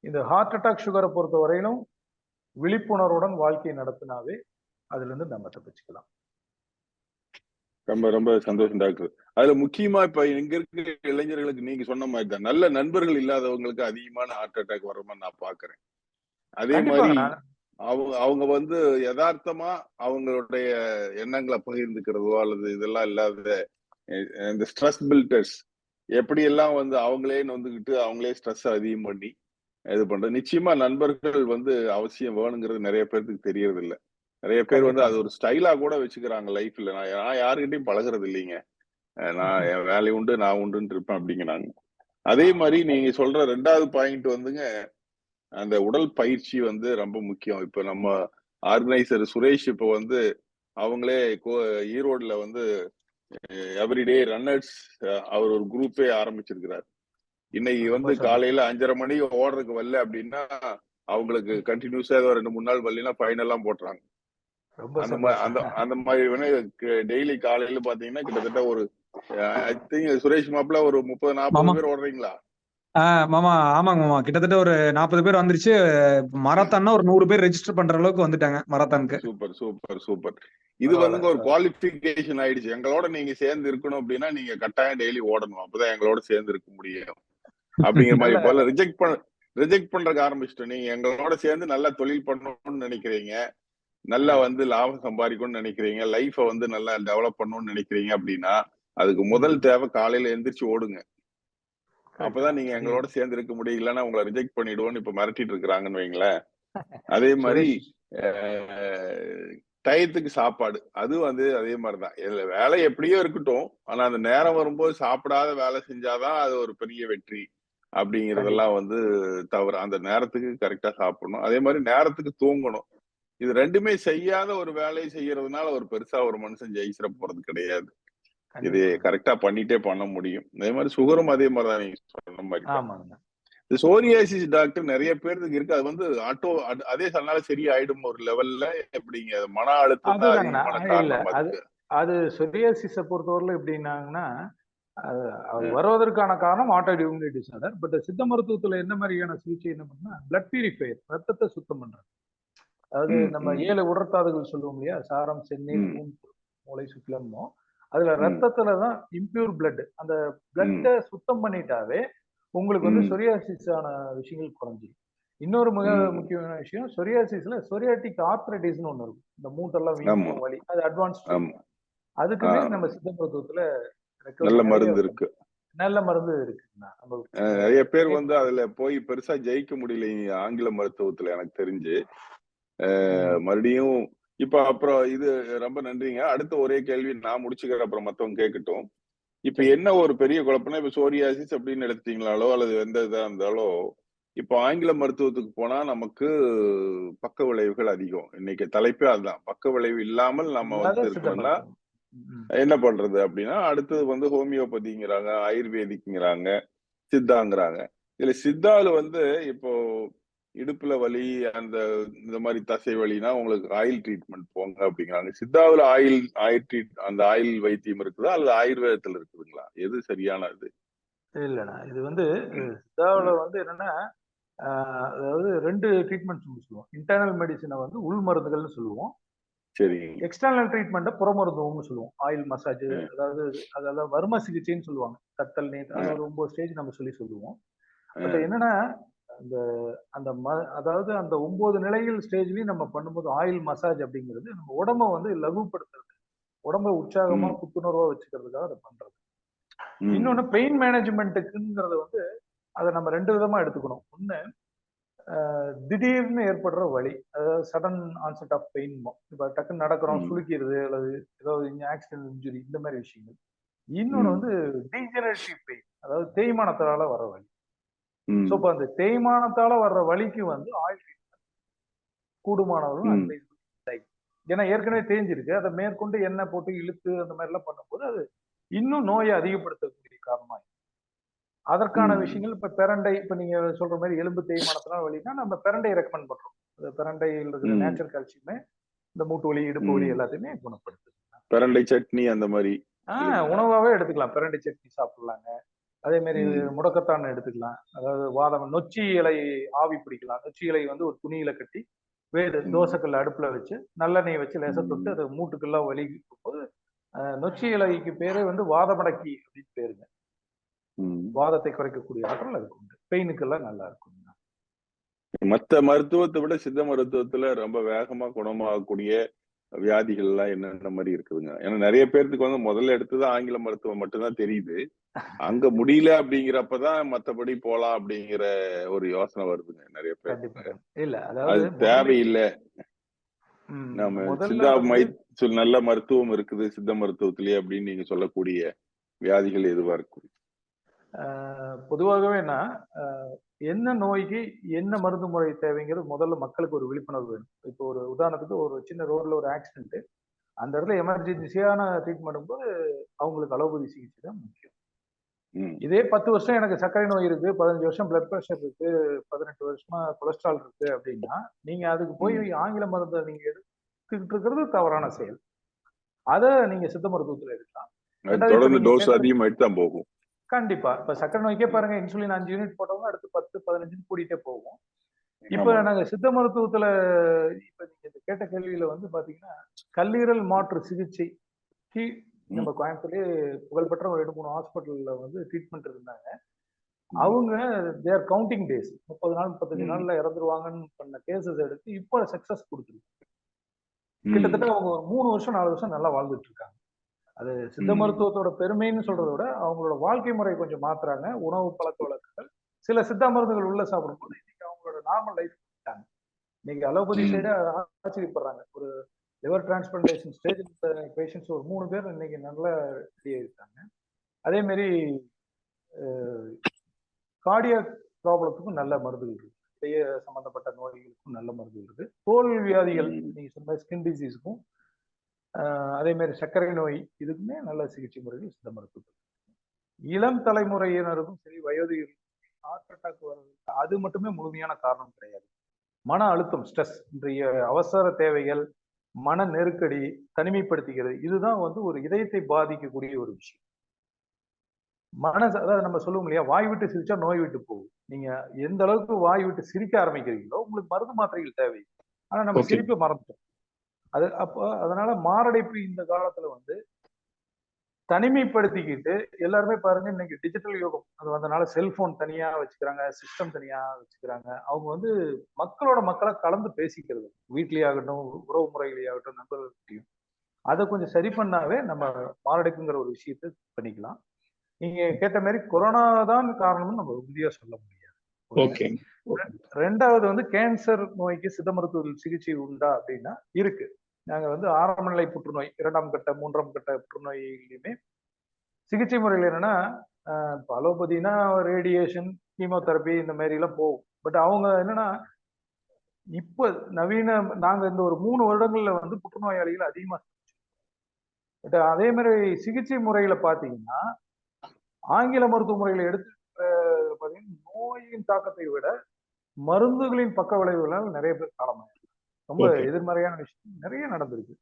இந்த ஹார்ட் அட்டாக், சுகரை பொறுத்த வரையிலும் விழிப்புணர்வுடன் வாழ்க்கையை நடத்தினாவே அதுல இருந்து நம்ம தப்பிச்சுக்கலாம். ரொம்ப ரொம்ப சந்தோஷம் டாக்டர். அதுல முக்கியமா இப்ப இங்க இருக்கிற இளைஞர்களுக்கு நீங்க சொன்ன மாதிரி தான், நல்ல நண்பர்கள் இல்லாதவங்களுக்கு அதிகமான ஹார்ட் அட்டாக் வர மாதிரி நான் பாக்குறேன். அதே மாதிரி அவங்க வந்து யதார்த்தமா அவங்களுடைய எண்ணங்களை பகிர்ந்துக்கிறதோ அல்லது இதெல்லாம் இல்லாத இந்த ஸ்ட்ரெஸ் பில்டர்ஸ் எப்படி எல்லாம் வந்து அவங்களே வந்துகிட்டு அவங்களே ஸ்ட்ரெஸ் அதிகம் பண்ணி இது பண்றது. நிச்சயமா நண்பர்கள் வந்து அவசியம் வேணுங்கிறது நிறைய பேருக்கு தெரியறது இல்லை. நிறைய பேர் வந்து அது ஒரு ஸ்டைலா கூட வச்சுக்கிறாங்க லைஃப்ல. நான் யாருக்கிட்டையும் பழகிறது இல்லைங்க, நான் என் வேலை உண்டு நான் உண்டுன்னு இருப்பேன் அப்படிங்கிறாங்க. அதே மாதிரி நீங்க சொல்ற 2வது பாயிண்ட் வந்துங்க, அந்த உடல் பயிற்சி வந்து ரொம்ப முக்கியம். இப்ப நம்ம ஆர்கனைசர் சுரேஷ் இப்ப வந்து அவங்களே ஈரோடுல வந்து எவ்ரிடே ரன்னர்ஸ் அவர் ஒரு குரூப்பே ஆரம்பிச்சிருக்கிறார். இன்னைக்கு ரொம்ப வந்து சந்தோஷம். காலையில 5:30 மணிக்கு ஓடுறதுக்கு வரல அப்படின்னா அவங்களுக்கு கண்டினியூஸா ஏதோ 2-3 நாள் வரலைன்னா ஃபைன் எல்லாம் போட்டுறாங்க. ரொம்ப அந்த மாதிரி சந்தோஷம். அந்த மாதிரி டெய்லி காலையில பாத்தீங்கன்னா கிட்டத்தட்ட ஒரு ஐ திங்க் சுரேஷ் மாப்பிள்ள ஒரு 30-40 மாமா பேர் ஓடுறீங்களா? மாமா ஆமாங்க மாமா, கிட்டத்தட்ட ஒரு 40 பேர் வந்துருச்சு. மராத்தான்னா ஒரு 100 பேர் ரெஜிஸ்டர் பண்ற அளவுக்கு வந்துட்டாங்க மராத்தானுக்கு. Super super super. இது பரவாயில்ல. வந்து ஒரு குவாலிஃபிகேஷன் ஆயிடுச்சு. எங்களோட நீங்க சேர்ந்து இருக்கணும் அப்படின்னா நீங்க கட்டாயம் டெய்லி ஓடணும். அப்பதான் எங்களோட சேர்ந்து இருக்க முடியும் அப்படிங்கிற மாதிரி. நல்ல போல ரிஜெக்ட் பண்றதுக்கு ஆரம்பிச்சிட்டோம். நீங்க எங்களோட சேர்ந்து நல்லா தொழில் பண்ணணும்னு நினைக்கிறீங்க, நல்லா வந்து லாபம் சம்பாதிக்கணும்னு நினைக்கிறீங்க, லைஃப வந்து நல்லா டெவலப் பண்ணணும்னு நினைக்கிறீங்க அப்படின்னா அதுக்கு முதல் தேவை காலையில எந்திரிச்சு ஓடுங்க. அப்பதான் நீங்க எங்களோட சேர்ந்து இருக்க முடியும். இல்லைன்னா உங்களை ரிஜெக்ட் பண்ணிடுவோம்னு இப்ப மிரட்டிட்டு இருக்கிறாங்கன்னு வைங்களேன். அதே மாதிரி டயத்துக்கு சாப்பாடு, அது வந்து அதே மாதிரிதான். வேலை எப்படியோ இருக்கட்டும், ஆனா அந்த நேரம் வரும்போது சாப்பிடாத வேலை செஞ்சாதான் அது ஒரு பெரிய வெற்றி அப்படிங்கறதெல்லாம் வந்து தவறு. அந்த நேரத்துக்கு கரெக்டா சாப்பிடணும். அதே மாதிரி நேரத்துக்கு தூங்கணும். இது ரெண்டுமே செய்யாத ஒரு வேலையை செய்யறதுனால ஒரு பெருசா ஒரு மனுஷன் ஜெயிச்சிட போறது கிடையாது. இது கரெக்டா பண்ணிட்டே பண்ண முடியும். அதே மாதிரி சுகரும் அதே மாதிரிதான் நீங்க சொன்ன மாதிரி. இந்த சோரியாசிஸ் டாக்டர் நிறைய பேருக்கு இருக்கு. அது வந்து அதே சொன்னால சரியாயிடும் ஒரு லெவல்ல. எப்படிங்க மன அழுத்தம் தான் அதிகமான காரணம் அதுக்கு. அது சொரியாசிஸை பொறுத்தவரையில எப்படின்னாங்கன்னா, அது வருவதற்கான காரணம் ஆட்டோஇம்யூன் டிசார்டர். பட் சித்த மருத்துவத்துல என்ன மாதிரியான சிகிச்சை என்ன பண்ணா, பிளட் பியூரிஃபையர், ரத்தத்தை சுத்தம் பண்றது. அதாவது நம்ம 7 உடற்தாதுகள் சொல்லுவோம் இல்லையா, சாரம், செந்நீர், மூளை, சுக்கிலமோ. அதுல ரத்தத்துலதான் இம்பியூர் பிளட், அந்த பிளட்டை சுத்தம் பண்ணிட்டாவே உங்களுக்கு வந்து சொரியாசிஸ் ஆன விஷயங்கள் குறைஞ்சிடும். இன்னொரு மிக முக்கியமான விஷயம், சொரியாசிஸ்ல சொரியாட்டிக் ஆர்த்ரைட்டிஸ்னு ஒண்ணு இருக்கும். இந்த மூட்டெல்லாம் வீங்கும் வலி, அது அட்வான்ஸ்ட். அதுக்குமே நம்ம சித்த மருத்துவத்துல நல்ல மருந்து இருக்கு. நல்ல மருந்து இருக்குண்ணா. நிறைய பேர் வந்து அதுல போய் பெருசா ஜெயிக்க முடியல ஆங்கில மருத்துவத்துல எனக்கு தெரிஞ்சு. மறுபடியும் இப்ப அப்புறம் இது ரொம்ப நன்றிங்க. அடுத்த ஒரே கேள்வி நான் முடிச்சுக்கிறேன், அப்புறம் மத்தவங்க கேட்கட்டும். இப்ப என்ன ஒரு பெரிய குழப்பம்னா, இப்ப சோரியாசிஸ் அப்படின்னு எடுத்தீங்களாலோ அல்லது எந்த இதா இருந்தாலோ, இப்ப ஆங்கில மருத்துவத்துக்கு போனா நமக்கு பக்க விளைவுகள் அதிகம். இன்னைக்கு தலைப்பே அதுதான். பக்க விளைவு இல்லாமல் நம்ம வந்து இருக்கணும்னா என்ன பண்றது அப்படின்னா, அடுத்தது வந்து ஹோமியோபதிங்கிறாங்க, ஆயுர்வேதிக்ங்கிறாங்க, சித்தாங்கிறாங்க. இதுல சித்தால வந்து இப்போ இடுப்புல வலி, இந்த மாதிரி தசை வலினா உங்களுக்கு ஆயில் ட்ரீட்மெண்ட் போங்க அப்படிங்கிறாங்க. சித்தாவுல அந்த ஆயில் வைத்தியம் இருக்குதா அல்லது ஆயுர்வேதத்துல இருக்குதுங்களா? எது சரியான இது? இல்லண்ணா, இது வந்து சித்தாவுல வந்து என்னன்னா, அதாவது 2 ட்ரீட்மெண்ட் சொல்லுவோம். இன்டர்னல் மெடிசினை வந்து உள் மருந்துகள்னு சொல்லுவோம். சரி. எக்ஸ்டர்னல் ட்ரீட்மெண்ட்டை புறமருந்துவம்னு சொல்லுவோம். ஆயில் மசாஜ், அதாவது அதெல்லாம் வர்ம சிகிச்சைன்னு சொல்லுவாங்க. கத்தல், நீர், அது ஒரு 9 ஸ்டேஜ் நம்ம சொல்லுவோம். பட் என்னன்னா, அதாவது அந்த 9 நிலைகள் ஸ்டேஜ்லயும் நம்ம பண்ணும்போது ஆயில் மசாஜ் அப்படிங்கிறது நம்ம உடம்ப வந்து லகுப்படுத்துறது, உடம்ப உற்சாகமா புத்துணர்வா வச்சுக்கிறதுக்காக அதை பண்றது. இன்னொன்னு பெயின் மேனேஜ்மெண்ட்டுக்குங்கிறத வந்து அதை நம்ம 2 விதமா எடுத்துக்கணும். ஒண்ணு, திடீர்னு ஏற்படுற வலி, அதாவது சடன் ஆன்செட் ஆஃப் பெயின். இப்ப டக்குன்னு நடக்கிறோம், சுளுக்கிறது, அல்லது ஏதாவது ஆக்சிடென்ட், இன்ஜுரி, இந்த மாதிரி விஷயங்கள். இன்னொன்னு வந்து டீஜெனரேட்டிவ் பெயின், அதாவது தேய்மானத்தால வர வலி. சோ இப்ப அந்த தேய்மானத்தால வர்ற வலிக்கு வந்து ஆயில் ட்ரீட்மெண்ட் கூடுமானவர்களும் அட்வைஸ். ஏன்னா ஏற்கனவே தேஞ்சிருக்கு, அதை மேற்கொண்டு எண்ணெய் போட்டு இழுத்து அந்த மாதிரி எல்லாம் பண்ணும்போது அது இன்னும் நோயை அதிகப்படுத்தக்கூடிய காரணமா. அதற்கான விஷயங்கள் இப்ப பிரண்டை, இப்ப நீங்க சொல்ற மாதிரி எலும்பு தேய்மானத்தினால வலினா நம்ம பிரண்டை ரெக்கமெண்ட் பண்றோம். பிரண்டையில் இருக்கிற நேச்சுரல் கால்சியமே இந்த மூட்டு வலி, இடுப்பு வலி எல்லாத்தையுமே குணப்படுத்துது. பிரண்டை சட்னி அந்த மாதிரி உணவாவே எடுத்துக்கலாம். பிரண்டை சட்னி சாப்பிடலாங்க. அதே மாதிரி முடக்கத்தான் எடுத்துக்கலாம். அதாவது வாதம், நொச்சி இலை ஆவி பிடிக்கலாம். நொச்சி இலை வந்து ஒரு துணியில கட்டி தோசைக்கல்ல அடுப்புல வச்சு நல்லெண்ணெய் வச்சு லேசா தொட்டு அதை மூட்டுக்கெல்லாம் வலி போது, நொச்சி இலைக்கு பேரே வந்து வாதமடக்கி அப்படின்னு பேருங்க. வாதத்தை குறைக்கக்கூடிய ஆற்றல் அதுக்கு உண்டு. பெயினுக்கெல்லாம் நல்லா இருக்கும். மற்ற மருத்துவத்தை விட சித்த மருத்துவத்துல ரொம்ப வேகமா குணமாகக்கூடிய வியாதிகள் எல்லாம் என்னென்ன மாதிரி இருக்குதுங்க? ஏன்னா நிறைய பேருக்கு வந்து முதல்ல எடுத்தது ஆங்கில மருத்துவம் மட்டும்தான் தெரியுது. அங்க முடியல அப்படிங்கிறப்பதான் மத்தபடி போலாம் அப்படிங்கிற ஒரு யோசனை வருதுங்க நிறைய பேருக்கு. இல்ல, அது தேவையில்லை. நம்ம சித்தா நல்ல மருத்துவம் இருக்குது சித்த மருத்துவத்திலேயே அப்படின்னு நீங்க சொல்லக்கூடிய வியாதிகள் எதுவா இருக்கும்? பொதுவாகவே என்ன நோய்க்கு என்ன மருந்து முறை தேவைங்கிறது முதல்ல மக்களுக்கு ஒரு விழிப்புணர்வு வேணும். இப்போ ஒரு உதாரணத்துக்கு ஒரு சின்ன ரோட்ல ஒரு ஆக்சிடென்ட், அந்த இடத்துல எமர்ஜென்சியான ட்ரீட்மெண்ட் போது அவங்களுக்கு அலோபதி சிகிச்சை தான் முக்கியம். இதே 10 வருஷம் எனக்கு சர்க்கரை நோய் இருக்கு, 15 வருஷம் பிளட் பிரஷர் இருக்கு, 18 வருஷமா கொலஸ்ட்ரால் இருக்கு அப்படின்னா நீங்க அதுக்கு போய் ஆங்கில மருந்தை நீங்க எடுத்துக்கிட்டு இருக்கிறது தவறான செயல். அதை நீங்க சித்த மருத்துவத்துல எடுக்கலாம். தொடர்ந்து டோஸ் அதிகமாயிட்டு தான் போகும். கண்டிப்பா. இப்ப சர்க்கரை நோய்க்கே பாருங்க, இன்சுலின் 5 யூனிட் போட்டவங்க அடுத்து 10, 15 கூட்டிட்டே போகும். இப்ப நாங்க சித்த மருத்துவத்துல இப்ப நீங்க கேட்ட கேள்வியில வந்து பாத்தீங்கன்னா கல்லீரல் மாற்று சிகிச்சைக்கு நம்ம கோயம்புத்தூர்லயே புகழ்பெற்ற ஒரு 2-3 ஹாஸ்பிட்டல்ல வந்து ட்ரீட்மெண்ட் இருந்தாங்க. அவங்க தேர் கவுண்டிங் டேஸ் 30 நாள் 35 நாள்ல இறந்துருவாங்கன்னு பண்ண கேசஸ் எடுத்து இப்போ சக்சஸ் கொடுத்துருக்கு. கிட்டத்தட்ட அவங்க 3 வருஷம் 4 வருஷம் நல்லா வாழ்ந்துட்டு இருக்காங்க. அது சித்த மருத்துவத்தோட பெருமைன்னு சொல்றதை விட அவங்களோட வாழ்க்கை முறை கொஞ்சம் மாத்துறாங்க, உணவு பழக்க வழக்கங்கள். சில சித்த மருந்துகள் உள்ள சாப்பிடும்போது இன்னைக்கு அவங்களோட நார்மல் லைஃப் போயிட்டாங்க. இன்னைக்கு அலோபதி சைடு ஆச்சரியப்படுறாங்க. ஒரு லிவர் டிரான்ஸ்பிளான்டேஷன் ஸ்டேஜ் பேஷண்ட்ஸ் ஒரு 3 பேர் இன்னைக்கு நல்லா ரெடியா இருக்காங்க. அதே மாதிரி கார்டியாக் ப்ராப்ளத்துக்கும் நல்ல மருந்துகள் இருக்கு, இதய சம்பந்தப்பட்ட நோய்களுக்கும் நல்ல மருந்துகள் இருக்கு. தோல் வியாதிகள் நீங்க சொன்ன ஸ்கின் டிசீஸுக்கும் அதே மாதிரி சர்க்கரை நோய் இதுக்குமே நல்ல சிகிச்சை முறைகள் சித்த மருத்துவம். இளம் தலைமுறையினருக்கும் சரி வயோதிகர் ஹார்ட் அட்டாக் வர்றது அது மட்டுமே முழுமையான காரணம் கிடையாது. மன அழுத்தம், ஸ்ட்ரெஸ், இன்றைய அவசர தேவைகள், மன நெருக்கடி, தனிமைப்படுத்திக்கிறது, இதுதான் வந்து ஒரு இதயத்தை பாதிக்கக்கூடிய ஒரு விஷயம். அதாவது நம்ம சொல்லுவோம் இல்லையா, வாய் விட்டு சிரிச்சா நோய் விட்டு போகும். நீங்க எந்த அளவுக்கு வாய் விட்டு சிரிக்க ஆரம்பிக்கிறீங்களோ உங்களுக்கு மருந்து மாத்திரைகள் தேவை. ஆனா நம்ம சிரிப்பை மறந்துட்டோம். அது அப்போ அதனால மாரடைப்பு இந்த காலத்துல வந்து தனிமைப்படுத்திக்கிட்டு எல்லாருமே பாருங்க, இன்னைக்கு டிஜிட்டல் யுகம் அது வந்தனால செல்போன் தனியா வச்சுக்கிறாங்க, சிஸ்டம் தனியா வச்சுக்கிறாங்க. அவங்க வந்து மக்களோட மக்களை கலந்து பேசிக்கிறது, வீட்லயாகட்டும் உறவு முறைகளையாகட்டும் நண்பர்களையும், அதை கொஞ்சம் சரி பண்ணாவே நம்ம மாரடைப்புங்கிற ஒரு விஷயத்தை பண்ணிக்கலாம். நீங்க கேட்ட மாதிரி கொரோனா தான் காரணம்னு நம்ம உறுதியா சொல்ல முடியாது. ரெண்டாவது வந்து கேன்சர் நோய்க்கு சித்த மருத்துவ சிகிச்சை உண்டா அப்படின்னா இருக்கு. நாங்க வந்து ஆரம்ப நிலை புற்றுநோய், 2ஆம் கட்ட 3ஆம் கட்ட புற்றுநோயிலுமே சிகிச்சை முறைகள் என்னன்னா அலோபதினா ரேடியேஷன், கீமோதெரப்பி இந்த மாதிரி எல்லாம் போகும். பட் அவங்க என்னன்னா இப்ப நவீன நாங்க இந்த ஒரு 3 வருடங்கள்ல வந்து புற்றுநோயாளிகள் அதிகமா, பட் அதே மாதிரி சிகிச்சை முறைகளை பாத்தீங்கன்னா ஆங்கில மருத்துவ முறைகளை எடுத்து பாத்தீங்கன்னா நோயின் தாக்கத்தை விட மருந்துகளின் பக்க விளைவுகளால் நிறைய பேர் காலமாயிருக்கு. ரொம்ப எதிர்மறையான விஷயம் நிறைய நடந்திருக்கு.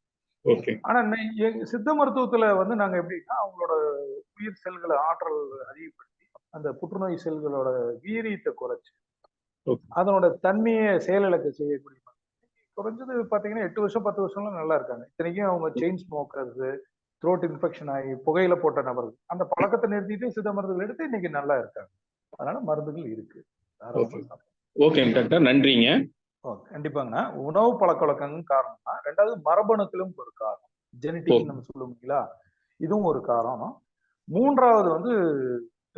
ஆனா சித்த மருத்துவத்துல வந்து நாங்க எப்படின்னா அவங்களோட உயிர் செல்களை ஆற்றல் அதிகப்படுத்தி அந்த புற்றுநோய் செல்களோட வீரியத்தை குறைச்சு அதனோட தன்மையை செயலிழக்க செய்யக்கூடிய குறைஞ்சது பாத்தீங்கன்னா 8 வருஷம் 10 வருஷம்லாம் நல்லா இருக்காங்க. இத்தனைக்கும் அவங்க செயின் ஸ்மோக்கர்ஸ், த்ரோட் இன்ஃபெக்ஷன் ஆகி புகையில போட்ட நபர்கள் அந்த பழக்கத்தை நிறுத்திட்டு சித்த மருந்துகள் எடுத்து இன்னைக்கு நல்லா இருக்காங்க. அதனால மருந்துகள் இருக்கு. டாக்டர் நன்றிங்க. கண்டிப்பாங்கண்ணா. உணவு பழக்க வழக்கங்களும் காரணம் தான். ரெண்டாவது மரபணுக்களும் ஒரு காரணம், ஜெனட்டிக் நம்ம சொல்லுவீங்களா, இதுவும் ஒரு காரணம். மூன்றாவது வந்து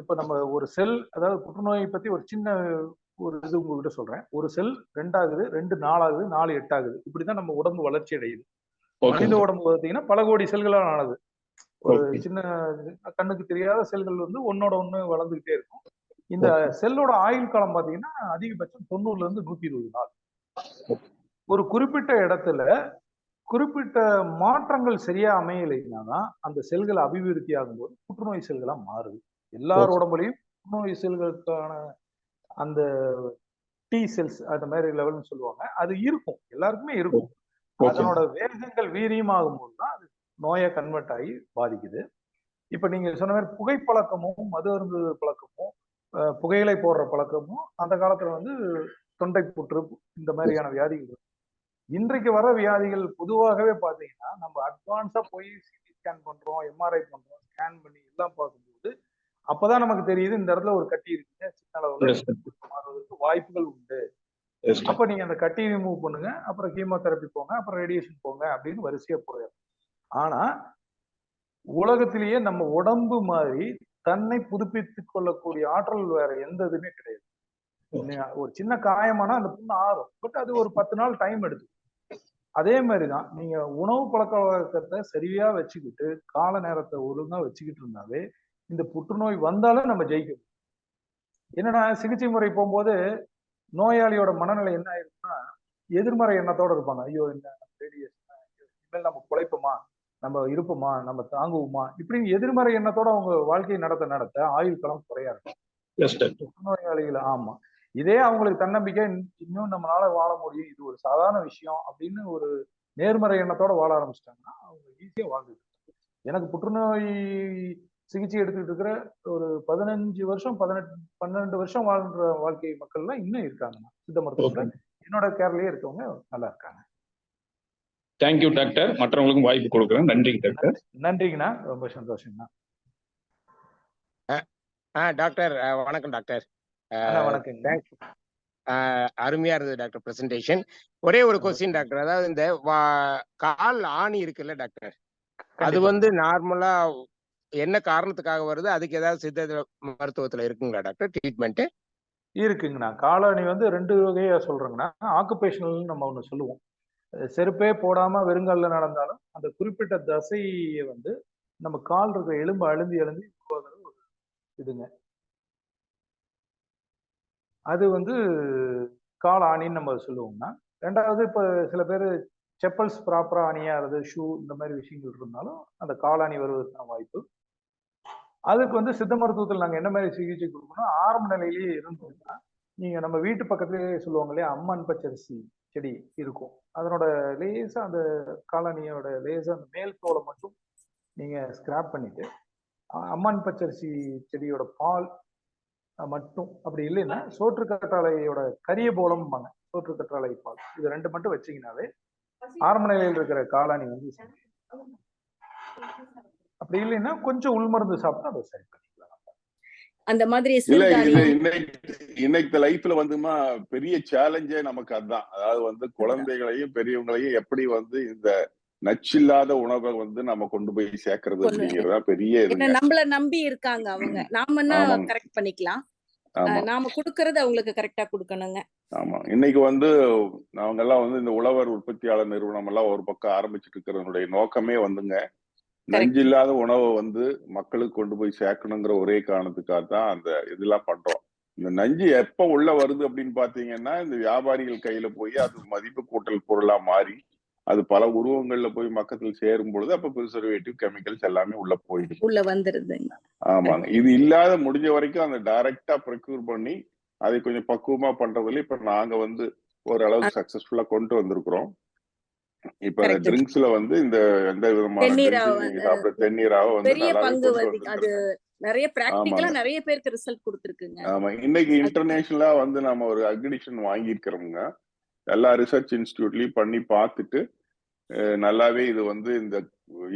இப்ப நம்ம ஒரு செல், அதாவது புற்றுநோயை பத்தி ஒரு சின்ன ஒரு இது உங்ககிட்ட சொல்றேன். ஒரு செல் 2 ஆகுது, 2 4 ஆகுது, 4 8 ஆகுது. இப்படிதான் நம்ம உடம்பு வளர்ச்சி அடையுது. மனித உடம்பு பார்த்தீங்கன்னா பல கோடி செல்களால் ஆனது. ஒரு சின்ன கண்ணுக்கு தெரியாத செல்கள் வந்து ஒன்னோட ஒண்ணு வளர்ந்துகிட்டே இருக்கும். இந்த செல்லோட ஆயுள் காலம் பாத்தீங்கன்னா அதிகபட்சம் 90ல இருந்து 120 நாள். ஒரு குறிப்பிட்ட இடத்துல குறிப்பிட்ட மாற்றங்கள் சரியா அமையலைன்னா தான் அந்த செல்கள் அபிவிருத்தி ஆகும்போது புற்றுநோய் செல்களா மாறுது. எல்லார் உடம்புலையும் புற்றுநோய் செல்களுக்கான அந்த டி செல்ஸ் அந்த மாதிரி லெவல்னு சொல்லுவாங்க, அது இருக்கும், எல்லாருக்குமே இருக்கும். அதனோட வேகங்கள் வீரியமாகும் போதுதான் அது நோயை கன்வெர்ட் ஆகி பாதிக்குது. இப்ப நீங்க சொன்ன மாதிரி புகைப்பழக்கமும் மது அருந்து பழக்கமும் புகையிலை போடுற பழக்கமும் அந்த காலத்துல வந்து தொண்டை புற்று இந்த மாதிரியான வியாதிகள். இன்றைக்கு வர வியாதிகள் பொதுவாகவே பாத்தீங்கன்னா நம்ம அட்வான்ஸா போய் சிடி ஸ்கேன் பண்றோம், எம்ஆர்ஐ பண்றோம், ஸ்கேன் பண்ணி எல்லாம் பார்க்கும்போது அப்பதான் நமக்கு தெரியுது இந்த இடத்துல ஒரு கட்டி இருக்குங்க, சின்ன அளவுல மாறுவதற்கு வாய்ப்புகள் உண்டு. அப்ப நீங்க அந்த கட்டி ரிமூவ் பண்ணுங்க, அப்புறம் கீமோதெரப்பி போங்க, அப்புறம் ரேடியேஷன் போங்க அப்படின்னு வரிசையா போயிடும். ஆனா உலகத்திலேயே நம்ம உடம்பு மாதிரி தன்னை புதுப்பித்துக் கொள்ளக்கூடிய ஆற்றல் வேற எந்த இதுவுமே கிடையாது. ஒரு சின்ன காயமானா அந்த புண்ணு ஆறும், பட் அது ஒரு 10 நாள் டைம் எடுத்து. அதே மாதிரிதான் நீங்க உணவு பழக்க வழக்கத்தை சரியா வச்சுக்கிட்டு கால நேரத்தை ஒழுங்கா வச்சுக்கிட்டு இருந்தாவே இந்த புற்றுநோய் வந்தாலும் நம்ம ஜெயிக்கணும். என்னன்னா சிகிச்சை முறை போகும்போது நோயாளியோட மனநிலை என்ன ஆயிருக்குன்னா எதிர்மறை எண்ணத்தோட இருப்பாங்க. ஐயோ இந்த ரேடியேஷன் இனிமேல் நம்ம குழைப்போமா, நம்ம இருப்போமா, நம்ம தாங்குவோமா, இப்படின்னு எதிர்மறை எண்ணத்தோட அவங்க வாழ்க்கையை நடத்த ஆயுள் களம் குறையா இருக்கும் புற்றுநோயாளிகள். ஆமா, இதே அவங்களுக்கு தன்னம்பிக்கை, இன்னும் நம்மளால வாழ முடியும், இது ஒரு சாதாரண விஷயம் அப்படின்னு ஒரு நேர்மறை எண்ணத்தோட வாழ ஆரம்பிச்சிட்டாங்கன்னா அவங்க ஈஸியா வாழ்ந்துட்டு. எனக்கு புற்றுநோய் சிகிச்சை எடுத்துக்கிட்டு இருக்கிற ஒரு 15 வருஷம் 12 வருஷம் வாழ்ற வாழ்க்கை மக்கள்லாம் இன்னும் இருக்காங்க. சித்த மருத்துவத்துல என்னோட கேர்லயே இருக்கவங்க நல்லா இருக்காங்க. Thank you doctor. மற்றவங்களுக்கும் வாய்ப்பு கொடுக்குறேன். நன்றி டாக்டர். நன்றிங்கண்ணா, ரொம்ப சந்தோஷம்ண்ணா. டாக்டர் வணக்கம் டாக்டர். வணக்கம். அருமையா இருந்தது டாக்டர் பிரசன்டேஷன். ஒரே ஒரு கொஸ்டின் டாக்டர், அதாவது இந்த கால் ஆணி இருக்குல்ல டாக்டர், அது வந்து நார்மலா என்ன காரணத்துக்காக வருது, அதுக்கு ஏதாவது சித்த மருத்துவத்துல இருக்குங்களா டாக்டர் ட்ரீட்மெண்ட்? இருக்குங்கண்ணா. காலணி வந்து 2 வகையா சொல்றேங்கண்ணா. ஆக்குபேஷனல் நம்ம ஒண்ணு சொல்லுவோம், செருப்பே போடாம வெறுங்கால்ல நடந்தாலும் அந்த குறிப்பிட்ட தசையை வந்து நம்ம கால் இருக்கிற எலும்பு அழுந்தி உருவாகிறது ஒரு இதுங்க. அது வந்து கால் ஆணின்னு நம்ம சொல்லுவோம்னா. ரெண்டாவது, இப்ப சில பேர் செப்பல்ஸ் ப்ராப்பரா அணியாறது, ஷூ, இந்த மாதிரி விஷயங்கள் இருந்தாலும் அந்த காலாணி வருவதற்கான வாய்ப்பு. அதுக்கு வந்து சித்த மருத்துவத்தில் நாங்க என்ன மாதிரி சிகிச்சை கொடுக்கணும், ஆரம்ப நிலையிலேயே இருந்தோம்னா, நீங்க நம்ம வீட்டு பக்கத்துலயே சொல்லுவாங்க இல்லையா, அம்மன் பச்சரிசி செடி இருக்கும், அதனோட லேசா அந்த காலனியோட லேசா அந்த மேல் தோலை மட்டும் நீங்க ஸ்கிராப் பண்ணிட்டு அம்மன் பச்சரிசி செடியோட பால் மட்டும், அப்படி இல்லைன்னா சோற்று கற்றாழையோட கரிய போலம்பாங்க, சோற்று கற்றாழை பால், இது 2 மட்டும் வச்சீங்கன்னாவே ஆரம்ப நிலையில் இருக்கிற காலானி வந்து அப்படி இல்லைன்னா கொஞ்சம் உள்மருந்து சாப்பிட்டா அதை சரி பண்ணிக்கலாம். அந்த மாதிரி இன்னைக்கு லைஃப்ல வந்துமா பெரிய சேலஞ்சே நமக்கு அதுதான். அதாவது வந்து குழந்தைகளையும் பெரியவங்களையும் எப்படி வந்து இந்த நச்சில்லாத உணவை வந்து நம்ம கொண்டு போய் சேர்க்கறது அப்படிங்கறதா பெரிய இது. நம்மள நம்பி இருக்காங்க அவங்க, நாம கரெக்ட் பண்ணிக்கலாம், நாம குடுக்கறது அவங்களுக்கு கரெக்டா கொடுக்கணுங்க. ஆமா, இன்னைக்கு வந்து அவங்க எல்லாம் வந்து இந்த உழவர் உற்பத்தியாளர் நிறுவனம் எல்லாம் ஒரு பக்கம் ஆரம்பிச்சுட்டு இருக்கிறதுடைய நோக்கமே வந்துங்க, நஞ்சில்லாத உணவை வந்து மக்களுக்கு கொண்டு போய் சேர்க்கணுங்கிற ஒரே காரணத்துக்காக தான் அந்த இதெல்லாம் பண்றோம். இந்த நஞ்சு எப்ப உள்ள வருது அப்படின்னு பாத்தீங்கன்னா, இந்த வியாபாரிகள் கையில போய் அது மதிப்பு கூட்டல் பொருளா மாறி அது பல உருவங்கள்ல போய் மக்கள் சேரும் பொழுது அப்ப ப்ரிசர்வேட்டிவ் கெமிக்கல்ஸ் எல்லாமே உள்ள போயிடுது, உள்ள வந்துருது. ஆமாங்க. இது இல்லாத முடிஞ்ச வரைக்கும் அந்த டைரக்டா ப்ரொக்யூர் பண்ணி அதை கொஞ்சம் பக்குவமா பண்றதுல இப்ப நாங்க வந்து ஓரளவுக்கு சக்சஸ்ஃபுல்லா கொண்டு வந்திருக்கிறோம். இப்ப ட்ரிங்க்ஸ்ல வந்து இந்த எந்த விதமான சாப்பிட தென்னீராவை வந்து அது நிறைய பிராக்டிகலா நிறைய பேருக்கு ரிசல்ட் கொடுத்திருக்குங்க. ஆமா, இன்னைக்கு இன்டர்நேஷனலா வந்து நம்ம ஒரு அக்ரிடிஷன் வாங்கி இருக்கிறோம்ங்க, எல்லா ரிசர்ச் இன்ஸ்டிடியூட்லயும் பண்ணி பார்த்துட்டு நல்லாவே இது வந்து இந்த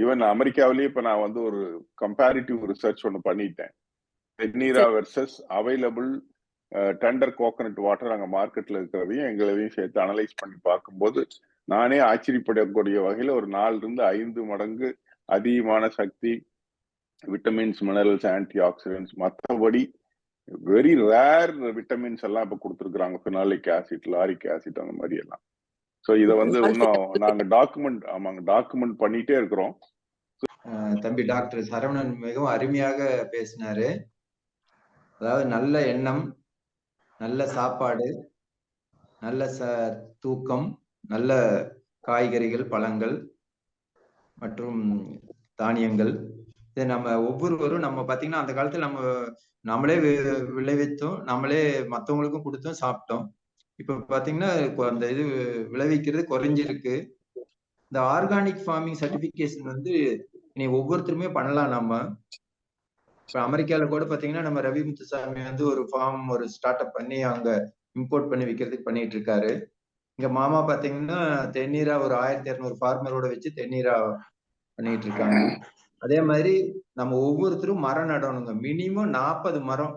ஈவன் அமெரிக்காவிலேயே இப்ப நான் வந்து ஒரு கம்பேரிட்டிவ் ரிசர்ச் ஒன்று பண்ணிட்டேன். Thenneera versus available tender coconut water அங்க மார்க்கெட்ல இருக்கிறதையும் எங்களையும் சேர்த்து அனலைஸ் பண்ணி பார்க்கும்போது நானே ஆச்சரியப்படக்கூடிய வகையில ஒரு 4-5 மடங்கு அதிகமான சக்தி, விட்டமின்ஸ், மினரல்ஸ், ஆன்டி ஆக்சிடென்ட்ஸ், மற்றபடி வெரி ரேர் விட்டமின்ஸ் எல்லாம் இப்ப கொடுத்துருக்காங்க, பினாலிக் ஆசிட், லாரிக் ஆசிட், அந்த மாதிரி எல்லாம். சோ இத வந்து இன்னும் நாங்க டாக்குமெண்ட் பண்ணிட்டே இருக்கிறோம். தம்பி டாக்டர் சரவணன் மிகவும் அருமையாக பேசினாரு. அதாவது நல்ல எண்ணம், நல்ல சாப்பாடு, நல்ல தூக்கம், நல்ல காய்கறிகள், பழங்கள் மற்றும் தானியங்கள், இதை நம்ம ஒவ்வொருவரும் நம்ம பாத்தீங்கன்னா அந்த காலத்துல நம்மளே விளைவித்தோம், நம்மளே மற்றவங்களுக்கும் கொடுத்தோம், சாப்பிட்டோம். இப்ப பாத்தீங்கன்னா அந்த இது விளைவிக்கிறது குறைஞ்சிருக்கு. இந்த ஆர்கானிக் ஃபார்மிங் சர்டிபிகேஷன் வந்து இனி ஒவ்வொருத்தருமே பண்ணலாம். நம்ம இப்ப அமெரிக்கால கூட பாத்தீங்கன்னா நம்ம ரவி முத்துசாமி வந்து ஒரு ஃபார்ம், ஒரு ஸ்டார்ட் அப் பண்ணி அங்க இம்போர்ட் பண்ணி விற்கிறதுக்கு பண்ணிட்டு இருக்காரு. இங்க மாமா பாத்தீங்கன்னா தென்னீரா ஒரு 1200 ஃபார்மரோட வச்சு தென்னீரா பண்ணிட்டு இருக்காங்க. அதே மாதிரி நம்ம ஒவ்வொருத்தரும் மரம் நடணுங்க, மினிமம் 40 மரம்.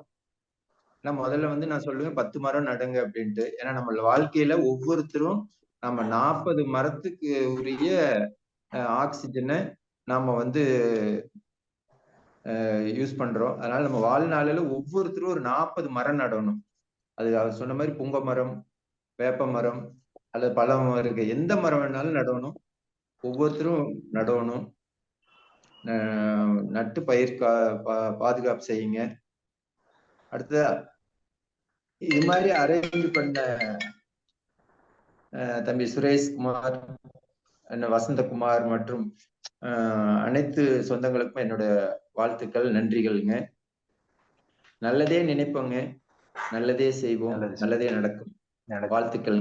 முதல்ல வந்து நான் சொல்லுவேன் 10 மரம் நடுங்க அப்படின்ட்டு. ஏன்னா நம்ம வாழ்க்கையில ஒவ்வொருத்தரும் நம்ம 40 மரத்துக்கு உரிய ஆக்சிஜனை நாம வந்து யூஸ் பண்றோம். அதனால நம்ம வாழ்நாளில ஒவ்வொருத்தரும் ஒரு 40 மரம் நடணும். அது அவர் சொன்ன மாதிரி புங்க மரம், வேப்ப மரம் அல்லது பல மரம் இருக்கு, எந்த மரம் வேணாலும் நடணும், ஒவ்வொருத்தரும் நடணும். நட்டு பயிர் பாதுகாப்பு செய்யுங்க. அடுத்ததா இது மாதிரி அரேஞ்ச் பண்ண தம்பி சுரேஷ்குமார், வசந்தகுமார் மற்றும் அனைத்து சொந்தங்களுக்கும் என்னோட வாழ்த்துக்கள், நன்றிகள்ங்க. நல்லதே நினைப்போங்க, நல்லதே செய்வோம், நல்லதே நடக்கும். வாழ்த்துக்கள்.